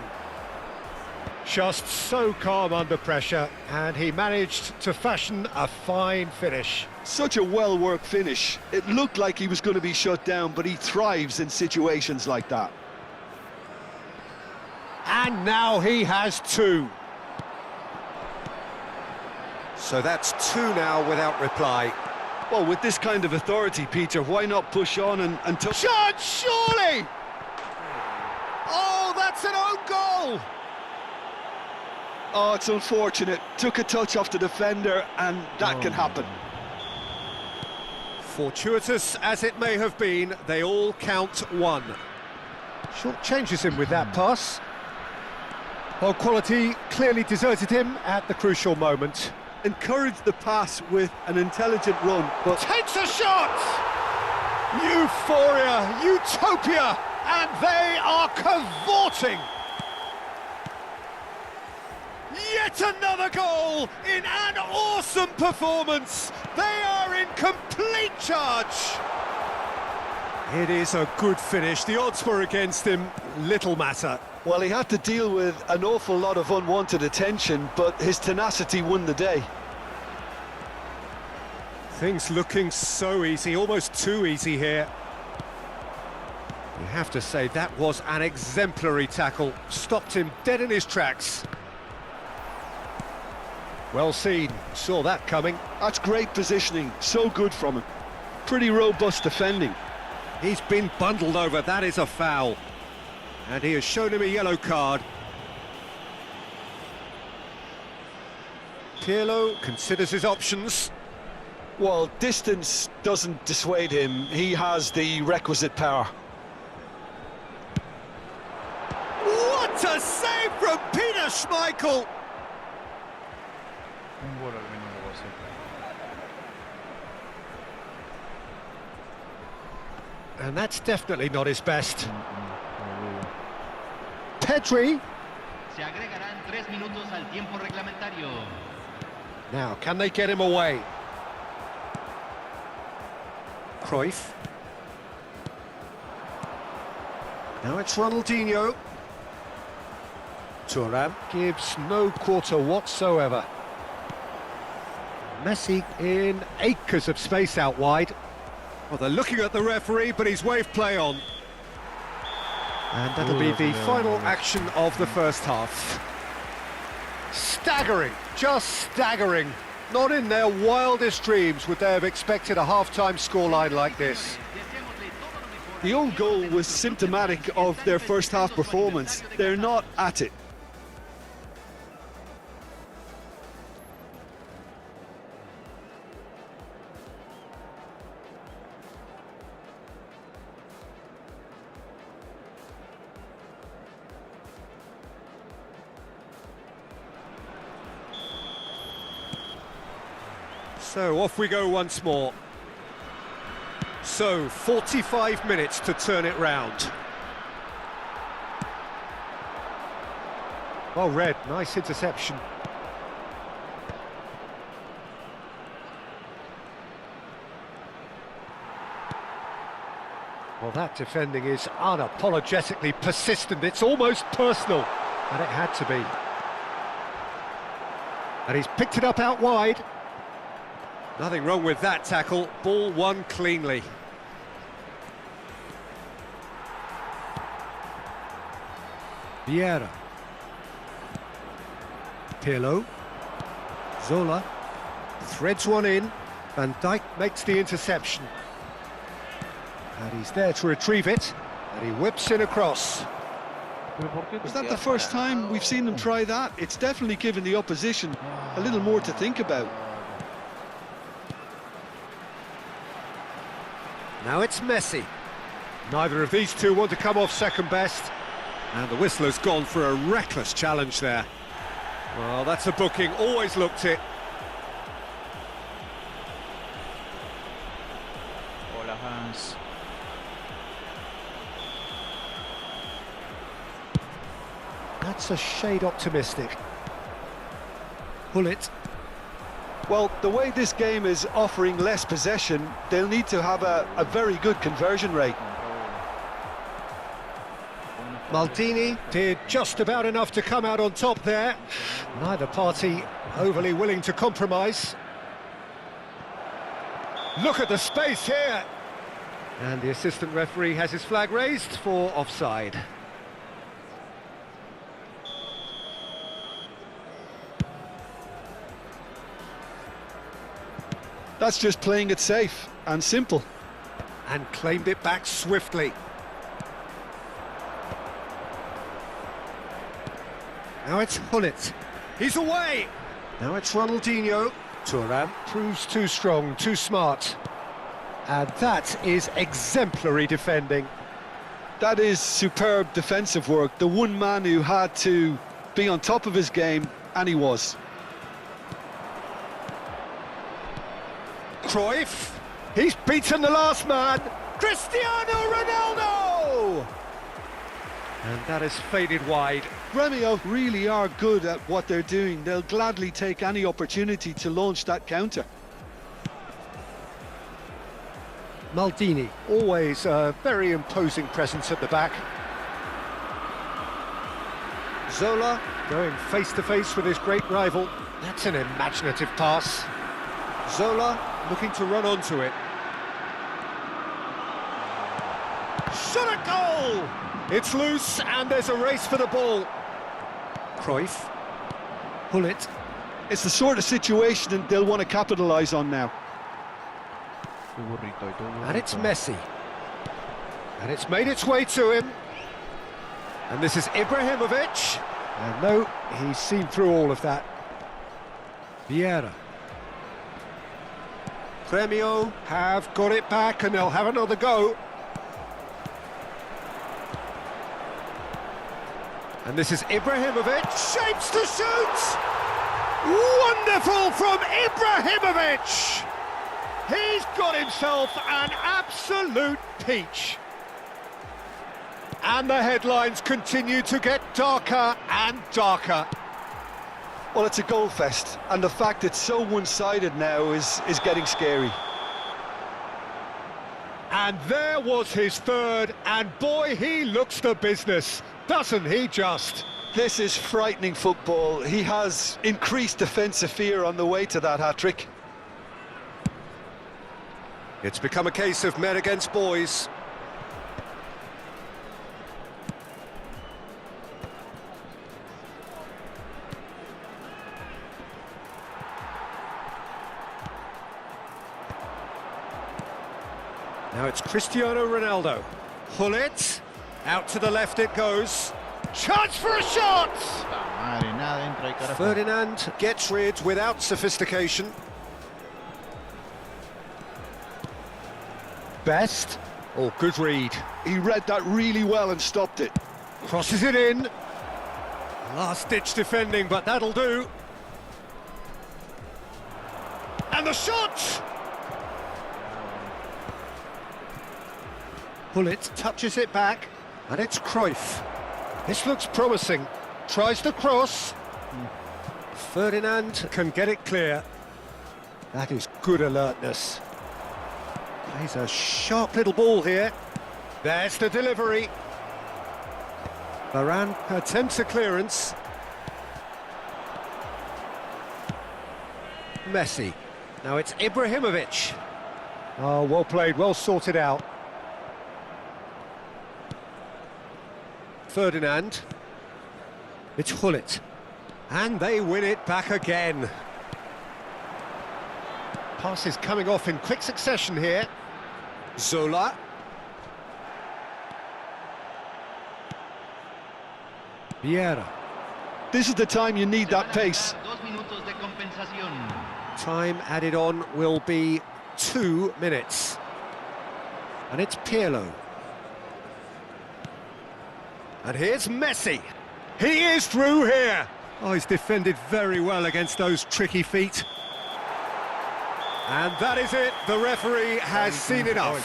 Speaker 2: Just so calm under pressure, and he managed to fashion a fine finish.
Speaker 3: Such a well-worked finish. It looked like he was going to be shut down, but he thrives in situations like that.
Speaker 2: And now he has two. So that's two now without reply.
Speaker 3: Well, with this kind of authority, Peter, why not push on and touch?
Speaker 2: Shot, surely! Oh, that's an own goal!
Speaker 3: Oh, it's unfortunate. Took a touch off the defender, and that can happen.
Speaker 2: Fortuitous as it may have been, they all count one. Short changes him with that pass. Well, quality clearly deserted him at the crucial moment.
Speaker 3: Encouraged the pass with an intelligent run, but
Speaker 2: Takes a shot! Euphoria, utopia, and they are cavorting! Yet another goal in an awesome performance! They are in complete charge! It is a good finish. The odds were against him, little matter.
Speaker 3: well, he had to deal with an awful lot of unwanted attention, but his tenacity won the day.
Speaker 2: Things looking so easy, almost too easy here. You have to say that was an exemplary tackle. Stopped him dead in his tracks. Well seen, saw that coming.
Speaker 3: That's great positioning, so good from him. Pretty robust defending.
Speaker 2: He's been bundled over, that is a foul. And he has shown him a yellow card. Pirlo considers his options.
Speaker 3: Well, distance doesn't dissuade him. He has the requisite power.
Speaker 2: What a save from Peter Schmeichel!
Speaker 4: Un gol al minuto 12.
Speaker 2: And that's definitely not his best. Pedri.
Speaker 5: Se agregarán 3 minutos al tiempo reglamentario.
Speaker 2: Now, can they get him away? Cruyff. Now it's Ronaldinho. Thuram gives no quarter whatsoever. Messi in acres of space out wide. Well, they're looking at the referee, but he's waved play on. And that'll be the final action of the first half. Staggering, just staggering. Not in their wildest dreams would they have expected a half-time scoreline like this.
Speaker 3: The own goal was symptomatic of their first half performance. They're not at it.
Speaker 2: So off we go once more. So 45 minutes to turn it round. Well read, nice interception. Well, that defending is unapologetically persistent. It's almost personal, and it had to be. And he's picked it up out wide. Nothing wrong with that tackle, ball won cleanly. Vieira. Pirlo. Zola. Threads one in. Van Dijk makes the interception. And he's there to retrieve it. And he whips in across.
Speaker 3: Was that the first time we've seen them try that? It's definitely given the opposition a little more to think about.
Speaker 2: Now it's Messi. Neither of these two want to come off second best. And the whistler's gone for a reckless challenge there. Well, that's a booking, always looked it.
Speaker 4: Hola, Hans.
Speaker 2: That's a shade optimistic. Pull it.
Speaker 3: Well, the way this game is offering less possession, they'll need to have a very good conversion rate.
Speaker 2: Maldini did just about enough to come out on top there. Neither party overly willing to compromise. Look at the space here. And the assistant referee has his flag raised for offside.
Speaker 3: That's just playing it safe and simple.
Speaker 2: And claimed it back swiftly. Now it's Hullet. He's away. Now it's Ronaldinho. Thuram proves too strong, too smart. And that is exemplary defending.
Speaker 3: That is superb defensive work. The one man who had to be on top of his game, and he was.
Speaker 2: Cruyff. He's beaten the last man. Cristiano Ronaldo! And that has faded wide.
Speaker 3: Veamos really are good at what they're doing. They'll gladly take any opportunity to launch that counter.
Speaker 2: Maldini, always a very imposing presence at the back. Zola going face-to-face with his great rival. That's an imaginative pass. Zola looking to run onto it. Shot at goal! It's loose and there's a race for the ball. Cruyff. Hullet.
Speaker 3: It's the sort of situation that they'll want to capitalise on now.
Speaker 2: And it's Messi. And it's made its way to him. And this is Ibrahimovic. And no, he's seen through all of that. Vieira. Veamos have got it back and they'll have another go. And this is Ibrahimovic, shapes to shoot! Wonderful from Ibrahimovic! He's got himself an absolute peach. And the headlines continue to get darker and darker.
Speaker 3: Well, it's a goal fest, and the fact it's so one-sided now is getting scary.
Speaker 2: And there was his third, and boy, he looks the business. Doesn't he just?
Speaker 3: This is frightening football. He has increased defensive fear on the way to that hat-trick.
Speaker 2: It's become a case of men against boys. Now it's Cristiano Ronaldo. Hullet. Out to the left it goes. Chance for a shot! Ferdinand gets rid without sophistication. Best. Oh, good read.
Speaker 3: He read that really well and stopped it.
Speaker 2: Crosses it in. Last-ditch defending, but that'll do. And the shot! Hullet touches it back, and it's Cruyff. This looks promising. Tries the cross. Ferdinand can get it clear. That is good alertness. Plays a sharp little ball here. There's the delivery. Varane attempts a clearance. Messi. Now it's Ibrahimovic. Oh, well played, well sorted out. Ferdinand. It's Hullet. And they win it back again. Passes coming off in quick succession here. Zola. Vieira.
Speaker 3: This is the time you need that pace.
Speaker 2: Time added on will be 2 minutes. And it's Pirlo. And here's Messi. He is through here. Oh, he's defended very well against those tricky feet. And that is it. The referee has seen enough.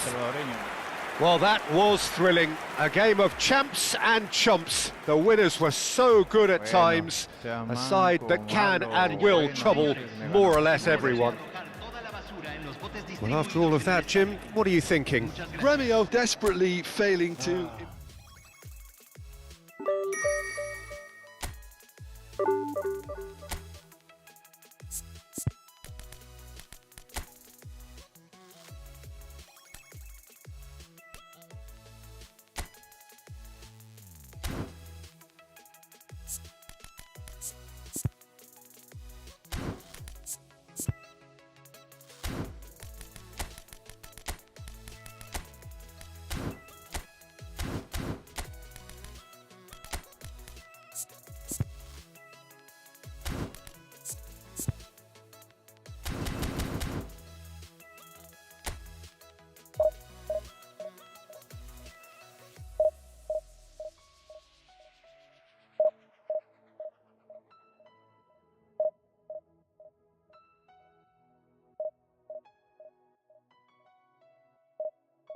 Speaker 2: Well, that was thrilling. A game of champs and chumps. The winners were so good at times. A side that can and will trouble more or less everyone. Well, after all of that, Jim, what are you thinking?
Speaker 3: Gremio desperately failing to...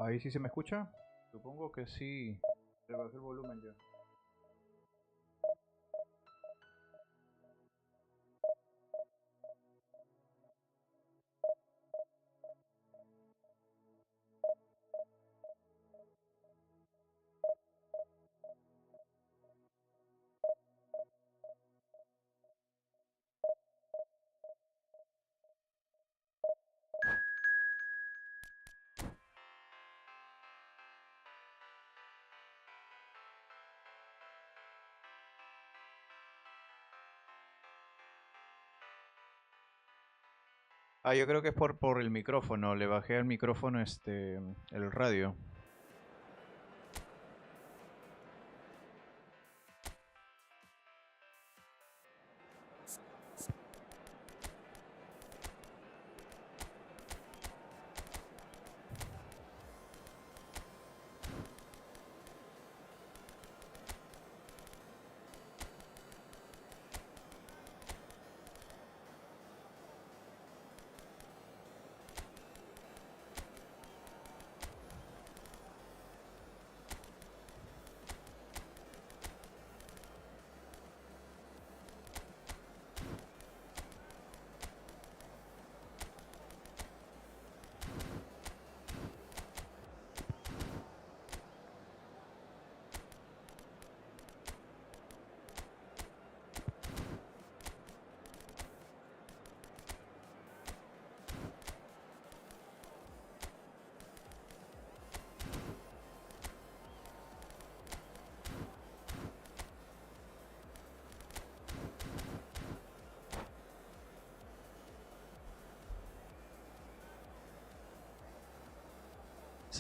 Speaker 4: Ahí sí se me escucha. Supongo que sí. Le bajé el volumen ya. Ah, yo creo que es por el micrófono. Le bajé al micrófono el radio.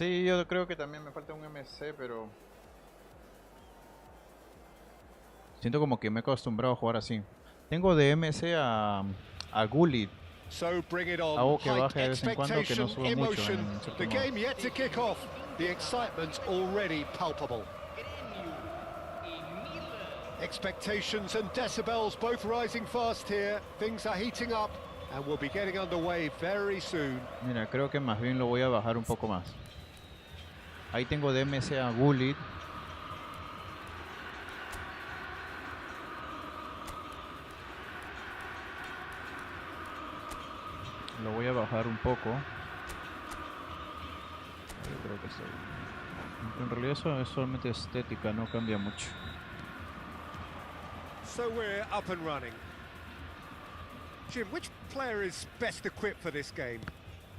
Speaker 4: Sí, yo creo que también me falta un MC, pero... siento como que me he acostumbrado a jugar así. Tengo de MC a Gullit.
Speaker 2: So bring it on.
Speaker 4: Hago que baje de vez en cuando, que no sube mucho en
Speaker 2: The
Speaker 4: cierto modo.
Speaker 2: game yet to kick off. The excitement's already palpable. Expectations and decibels both rising fast here. Things are heating up and we'll be getting underway very soon.
Speaker 4: Mira, creo que más bien lo voy a bajar un poco más. Ahí tengo de MC a Gullit. Lo voy a bajar un poco. Yo creo que está bien. En realidad eso es solamente estética, no cambia mucho.
Speaker 2: So we're up and running. Jim, which player is best equipped for this game?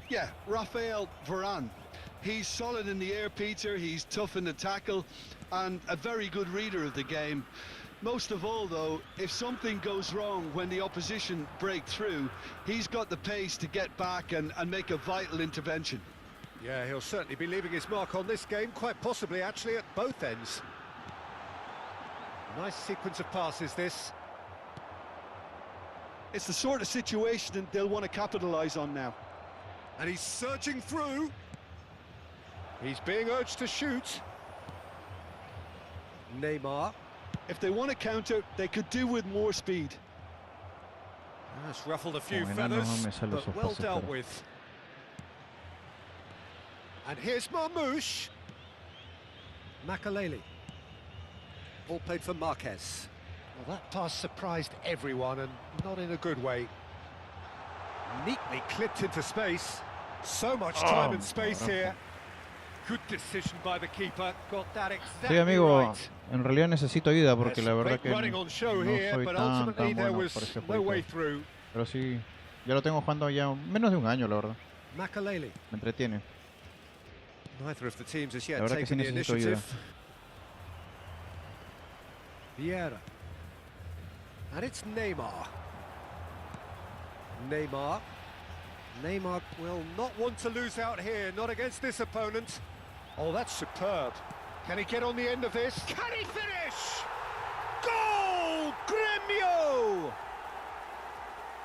Speaker 3: Yeah, Rafael Varane. He's solid in the air, Peter. He's tough in the tackle and a very good reader of the game. Most of all, though, if something goes wrong when the opposition break through, he's got the pace to get back and make a vital intervention.
Speaker 2: Yeah, he'll certainly be leaving his mark on this game, quite possibly actually at both ends. Nice sequence of passes, this.
Speaker 3: It's the sort of situation that they'll want to capitalise on now.
Speaker 2: And he's surging through. He's being urged to shoot. Neymar.
Speaker 3: If they want to counter, they could do with more speed.
Speaker 2: That's ruffled a few
Speaker 4: Como
Speaker 2: feathers,
Speaker 4: enano no me sale
Speaker 2: but
Speaker 4: esos
Speaker 2: well
Speaker 4: pases,
Speaker 2: dealt
Speaker 4: pero-
Speaker 2: with. And here's Marmoush. Makaleli. Ball played for Marquez. Well, that pass surprised everyone, and not in a good way. Neatly clipped into space. So much time and space here. Good decision by the keeper. Got that exactly
Speaker 4: Sí, amigo,
Speaker 2: right.
Speaker 4: en realidad necesito ayuda porque la verdad
Speaker 2: Great
Speaker 4: que
Speaker 2: running on show
Speaker 4: no
Speaker 2: here,
Speaker 4: soy
Speaker 2: but
Speaker 4: tan
Speaker 2: ultimately there
Speaker 4: bueno
Speaker 2: was
Speaker 4: para este
Speaker 2: no way
Speaker 4: juego.
Speaker 2: through.
Speaker 4: Pero sí, ya lo tengo jugando ya menos de un año, la verdad.
Speaker 2: Makaleli.
Speaker 4: Me entretiene.
Speaker 2: Neither of the teams has
Speaker 4: La
Speaker 2: yet
Speaker 4: verdad que sí
Speaker 2: taken the
Speaker 4: necesito ayuda.
Speaker 2: initiative. Vieira. And it's Neymar. Neymar will not want to lose out here, not against this opponent. Oh, that's superb. Can he get on the end of this? Can he finish? Goal! Gremio!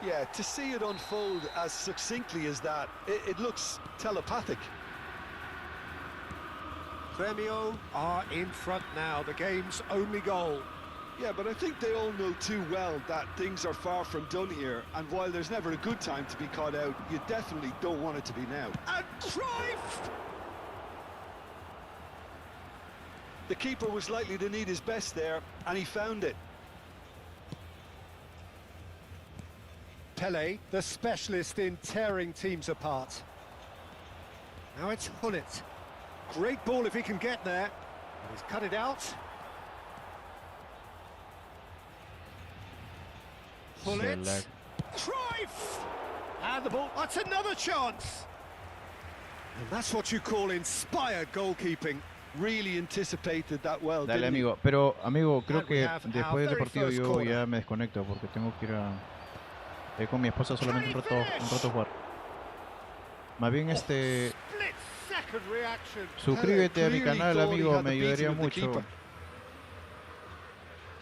Speaker 3: Yeah, to see it unfold as succinctly as that, it looks telepathic.
Speaker 2: Gremio are in front now, the game's only goal.
Speaker 3: Yeah, but I think they all know too well that things are far from done here, and while there's never a good time to be caught out, you definitely don't want it to be now.
Speaker 2: And Cruyff!
Speaker 3: The keeper was likely to need his best there, and he found it.
Speaker 2: Pele, the specialist in tearing teams apart. Now it's Hullet. Great ball if he can get there. And he's cut it out. Hullet.
Speaker 4: Select.
Speaker 2: Cruyff! And the ball, that's another chance! And that's what you call inspired goalkeeping.
Speaker 3: Really anticipated that well,
Speaker 4: Dale,
Speaker 3: didn't he?
Speaker 4: amigo. Pero, amigo, creo
Speaker 2: And we
Speaker 4: que
Speaker 2: have our
Speaker 4: después de este
Speaker 2: very
Speaker 4: partido
Speaker 2: first
Speaker 4: yo
Speaker 2: corner.
Speaker 4: ya me desconecto porque tengo que ir con mi esposa solamente un rato a jugar. Más bien
Speaker 2: Split second reaction.
Speaker 4: suscríbete a mi
Speaker 3: Clearly
Speaker 4: canal,
Speaker 3: thought he
Speaker 4: amigo,
Speaker 3: had
Speaker 4: me
Speaker 3: the beating
Speaker 4: ayudaría
Speaker 3: of the
Speaker 4: mucho.
Speaker 3: keeper.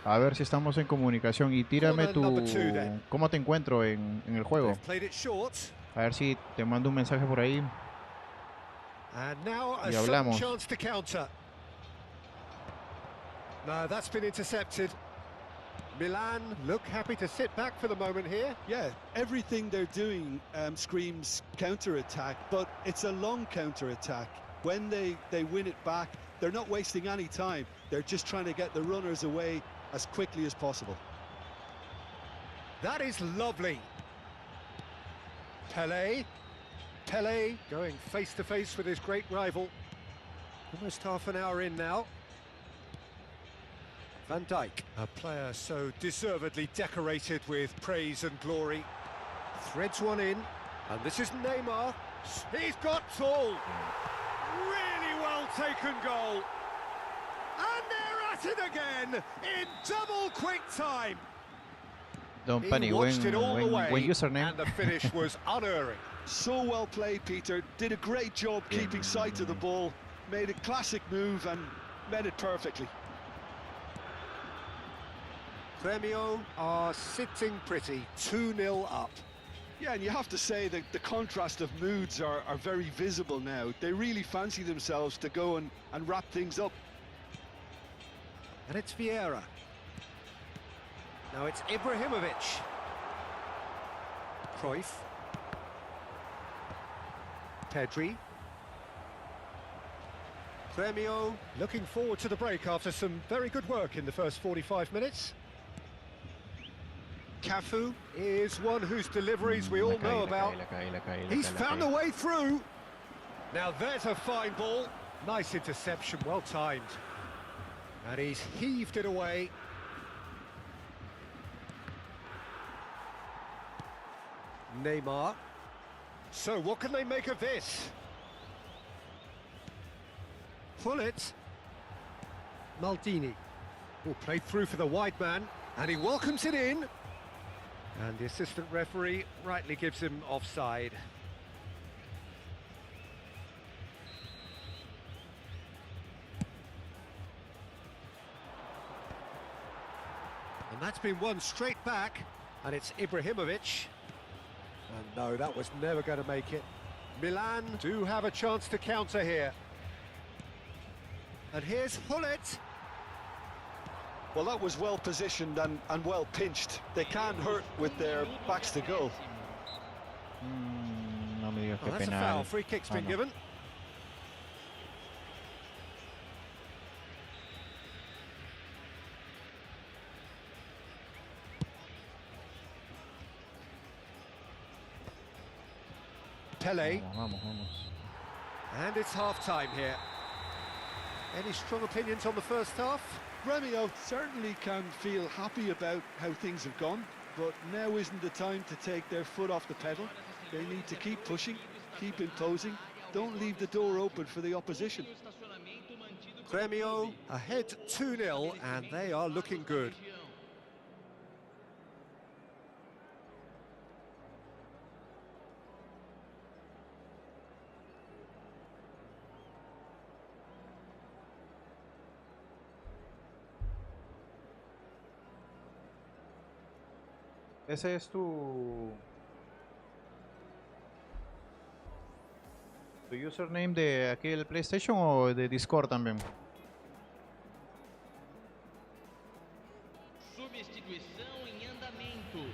Speaker 4: A ver si estamos en comunicación y tírame
Speaker 2: Corner number two,
Speaker 4: tu
Speaker 2: then.
Speaker 4: cómo te encuentro en el juego.
Speaker 2: They've played it short.
Speaker 4: A ver si te mando un mensaje por ahí.
Speaker 2: And now a
Speaker 4: Y
Speaker 2: sudden
Speaker 4: hablamos.
Speaker 2: chance to counter. No, that's been intercepted. Milan look happy to sit back for the moment here.
Speaker 3: Yeah, everything they're doing screams counter-attack, but it's a long counter-attack. When they win it back, they're not wasting any time. They're just trying to get the runners away as quickly as possible.
Speaker 2: That is lovely. Pele going face to face with his great rival. Almost half an hour in now. Van Dijk, a player so deservedly decorated with praise and glory. Threads one in, and this is Neymar. He's got tall. Really well taken goal. And they're at it again in double quick time.
Speaker 4: Don
Speaker 2: He
Speaker 4: Pani,
Speaker 2: watched it all the way,
Speaker 4: buen username.
Speaker 2: and the finish was unerring.
Speaker 3: So well played, Peter. Did a great job keeping sight of the ball. Made a classic move and met it perfectly.
Speaker 2: Gremio are sitting pretty, 2-0 up.
Speaker 3: Yeah, and you have to say that the contrast of moods are very visible now. They really fancy themselves to go and wrap things up.
Speaker 2: And it's Vieira. Now it's Ibrahimovic. Cruyff. Pedri. Gremio looking forward to the break after some very good work in the first 45 minutes. Cafu is one whose deliveries we all know about. He's found a way through. Now there's a fine ball. Nice interception, well timed. And he's heaved it away. Neymar. So what can they make of this? Hullet. Maldini. Oh, played through for the wide man, and he welcomes it in. And the assistant referee rightly gives him offside. And that's been won straight back, and it's Ibrahimovic. And no, that was never going to make it. Milan do have a chance to counter here. And here's Hullet.
Speaker 3: Well, that was well positioned and well pinched. They can't hurt with their backs to goal.
Speaker 4: No me digas
Speaker 2: Oh,
Speaker 4: que
Speaker 2: that's a
Speaker 4: penal.
Speaker 2: foul. Free kick's been
Speaker 4: no.
Speaker 2: given. Pele,
Speaker 4: Vamos, vamos.
Speaker 2: and it's half-time here. Any strong opinions on the first half?
Speaker 3: Veamos certainly can feel happy about how things have gone, but now isn't the time to take their foot off the pedal. They need to keep pushing, keep imposing, don't leave the door open for the opposition.
Speaker 2: Grêmio ahead 2-0, and they are looking good.
Speaker 4: ¿Ese es tu username de aquí el PlayStation o de Discord también?
Speaker 5: Substituição em andamento.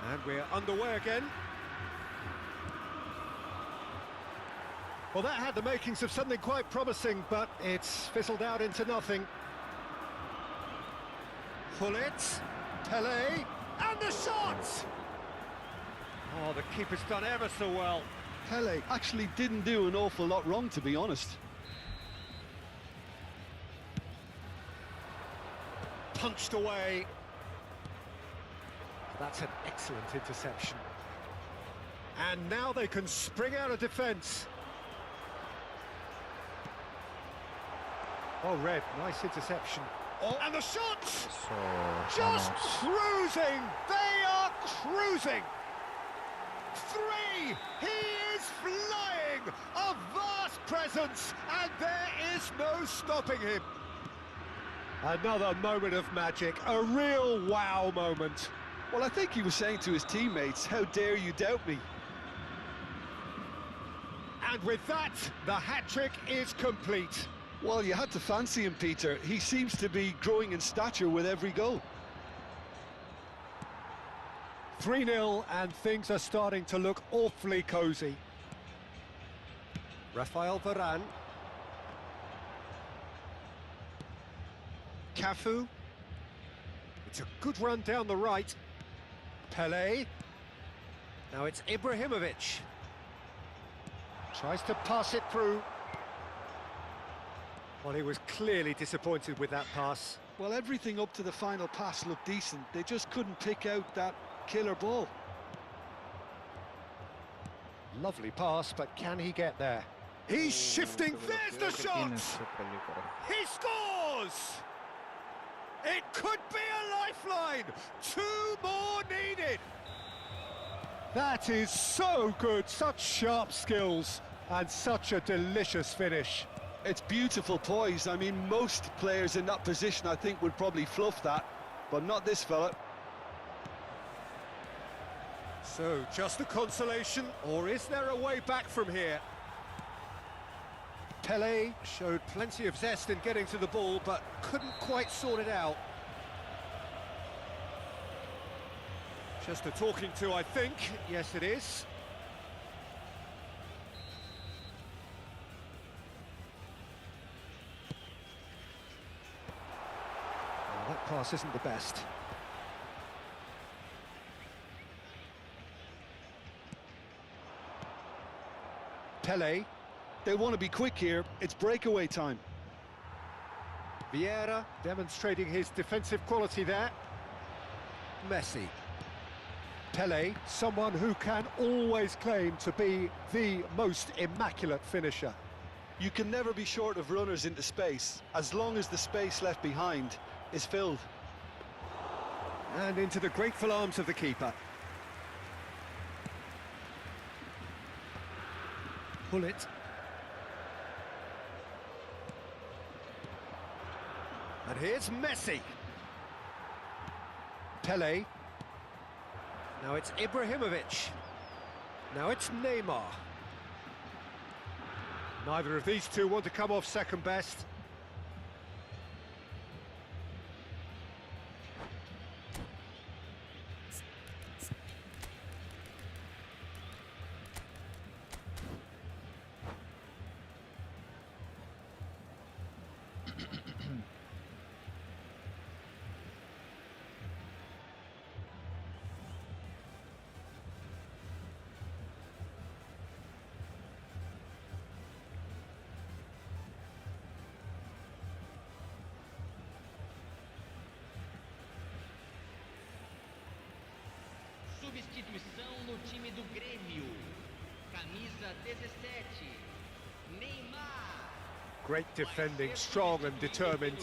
Speaker 2: And we're underway again. Well, that had the makings of something quite promising, but it's fizzled out into nothing. Pullet, Pele, and the shot! Oh, the keeper's done ever so well.
Speaker 3: Pele actually didn't do an awful lot wrong, to be honest.
Speaker 2: Punched away. That's an excellent interception. And now they can spring out of defence. Oh, Red, nice interception. Oh, and the shot!
Speaker 4: So,
Speaker 2: Just
Speaker 4: vamos.
Speaker 2: cruising! They are cruising! 3! He is flying! A vast presence, and there is no stopping him. Another moment of magic, a real wow moment.
Speaker 3: Well, I think he was saying to his teammates, how dare you doubt me?
Speaker 2: And with that, the hat-trick is complete.
Speaker 3: Well, you had to fancy him, Peter. He seems to be growing in stature with every goal.
Speaker 2: 3-0, and things are starting to look awfully cosy. Rafael Varane. Cafu. It's a good run down the right. Pele. Now it's Ibrahimovic. Tries to pass it through. Well, he was clearly disappointed with that pass.
Speaker 3: Well, everything up to the final pass looked decent. They just couldn't pick out that killer ball.
Speaker 2: Lovely pass, but can he get there? He's shifting. There's the shot! He scores! It could be a lifeline! 2 more needed! That is so good, such sharp skills, and such a delicious finish.
Speaker 3: It's beautiful poise. I mean, most players in that position, I think, would probably fluff that, but not this fella.
Speaker 2: So, just a consolation, or is there a way back from here? Pele showed plenty of zest in getting to the ball, but couldn't quite sort it out. Just a talking to, I think. Yes, it is. Oh, that pass isn't the best. Pele.
Speaker 3: They want to be quick here. It's breakaway time.
Speaker 2: Vieira demonstrating his defensive quality there. Messi. Pele, someone who can always claim to be the most immaculate finisher.
Speaker 3: You can never be short of runners into space, as long as the space left behind is filled.
Speaker 2: And into the grateful arms of the keeper. Pull it. And here's Messi. Pele. Now it's Ibrahimovic. Now it's Neymar. Neither of these two want to come off second best.
Speaker 5: Substituição no time do Grêmio. Camisa 17. Neymar.
Speaker 2: Great defending, strong and determined.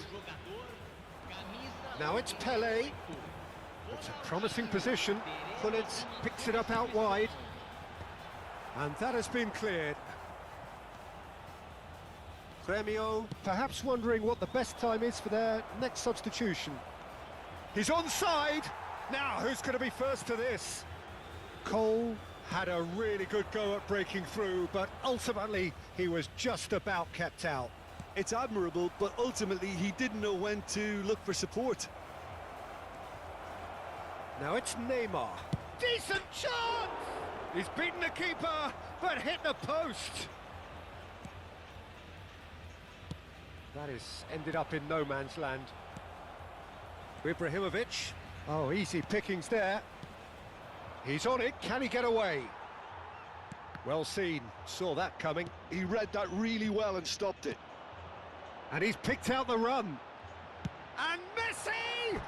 Speaker 2: Now it's Pele. It's a promising position. Pullet picks it up out wide. And that has been cleared. Grêmio perhaps wondering what the best time is for their next substitution. He's onside. Now who's going to be first to this? Cole had a really good go at breaking through, but ultimately he was just about kept out.
Speaker 3: It's admirable, but ultimately he didn't know when to look for support.
Speaker 2: Now it's Neymar. Decent chance! He's beaten the keeper, but hit the post. That is ended up in no man's land. Ibrahimovic. Oh, easy pickings there. He's on it, can he get away? Well seen, saw that coming.
Speaker 3: He read that really well and stopped it.
Speaker 2: And he's picked out the run. And Messi!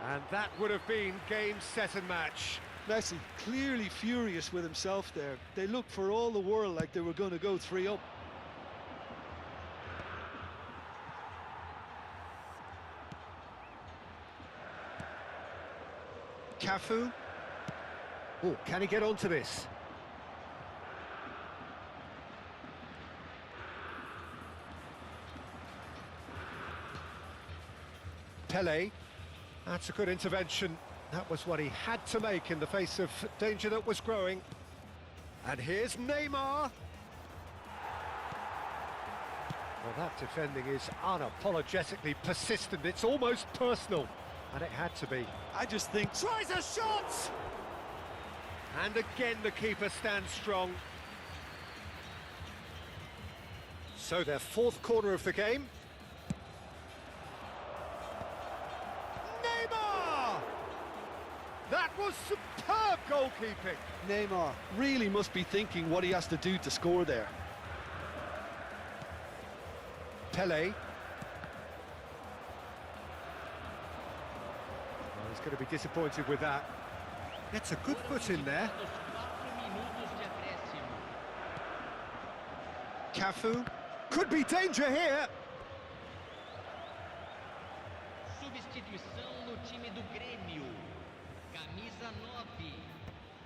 Speaker 2: And that would have been game, set and match.
Speaker 3: Messi clearly furious with himself there. They looked for all the world like they were going to go 3-up.
Speaker 2: Cafu. Oh, can he get onto this? Pele. That's a good intervention. That was what he had to make in the face of danger that was growing. And here's Neymar. Well, that defending is unapologetically persistent. It's almost personal. And it had to be.
Speaker 3: I just think...
Speaker 2: Tries a shot! And again the keeper stands strong. So their fourth quarter of the game. Neymar! That was superb goalkeeping.
Speaker 3: Neymar really must be thinking what he has to do to score there.
Speaker 2: Pele. He's going to be disappointed with that. Gets a good foot in there. Cafu. Could be danger here.
Speaker 5: Substituição no time do Grêmio. Camisa 9.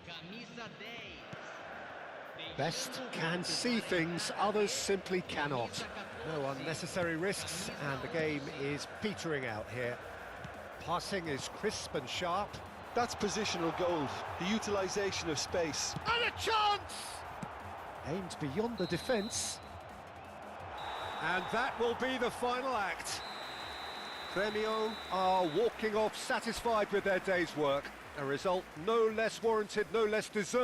Speaker 5: Camisa 10.
Speaker 2: Best can see things, others simply cannot. No unnecessary risks, and the game is petering out here. Passing is crisp and sharp.
Speaker 3: That's positional goal, the utilisation of space.
Speaker 2: And a chance! Aimed beyond the defence. And that will be the final act. Grêmio are walking off satisfied with their day's work. A result no less warranted, no less deserved.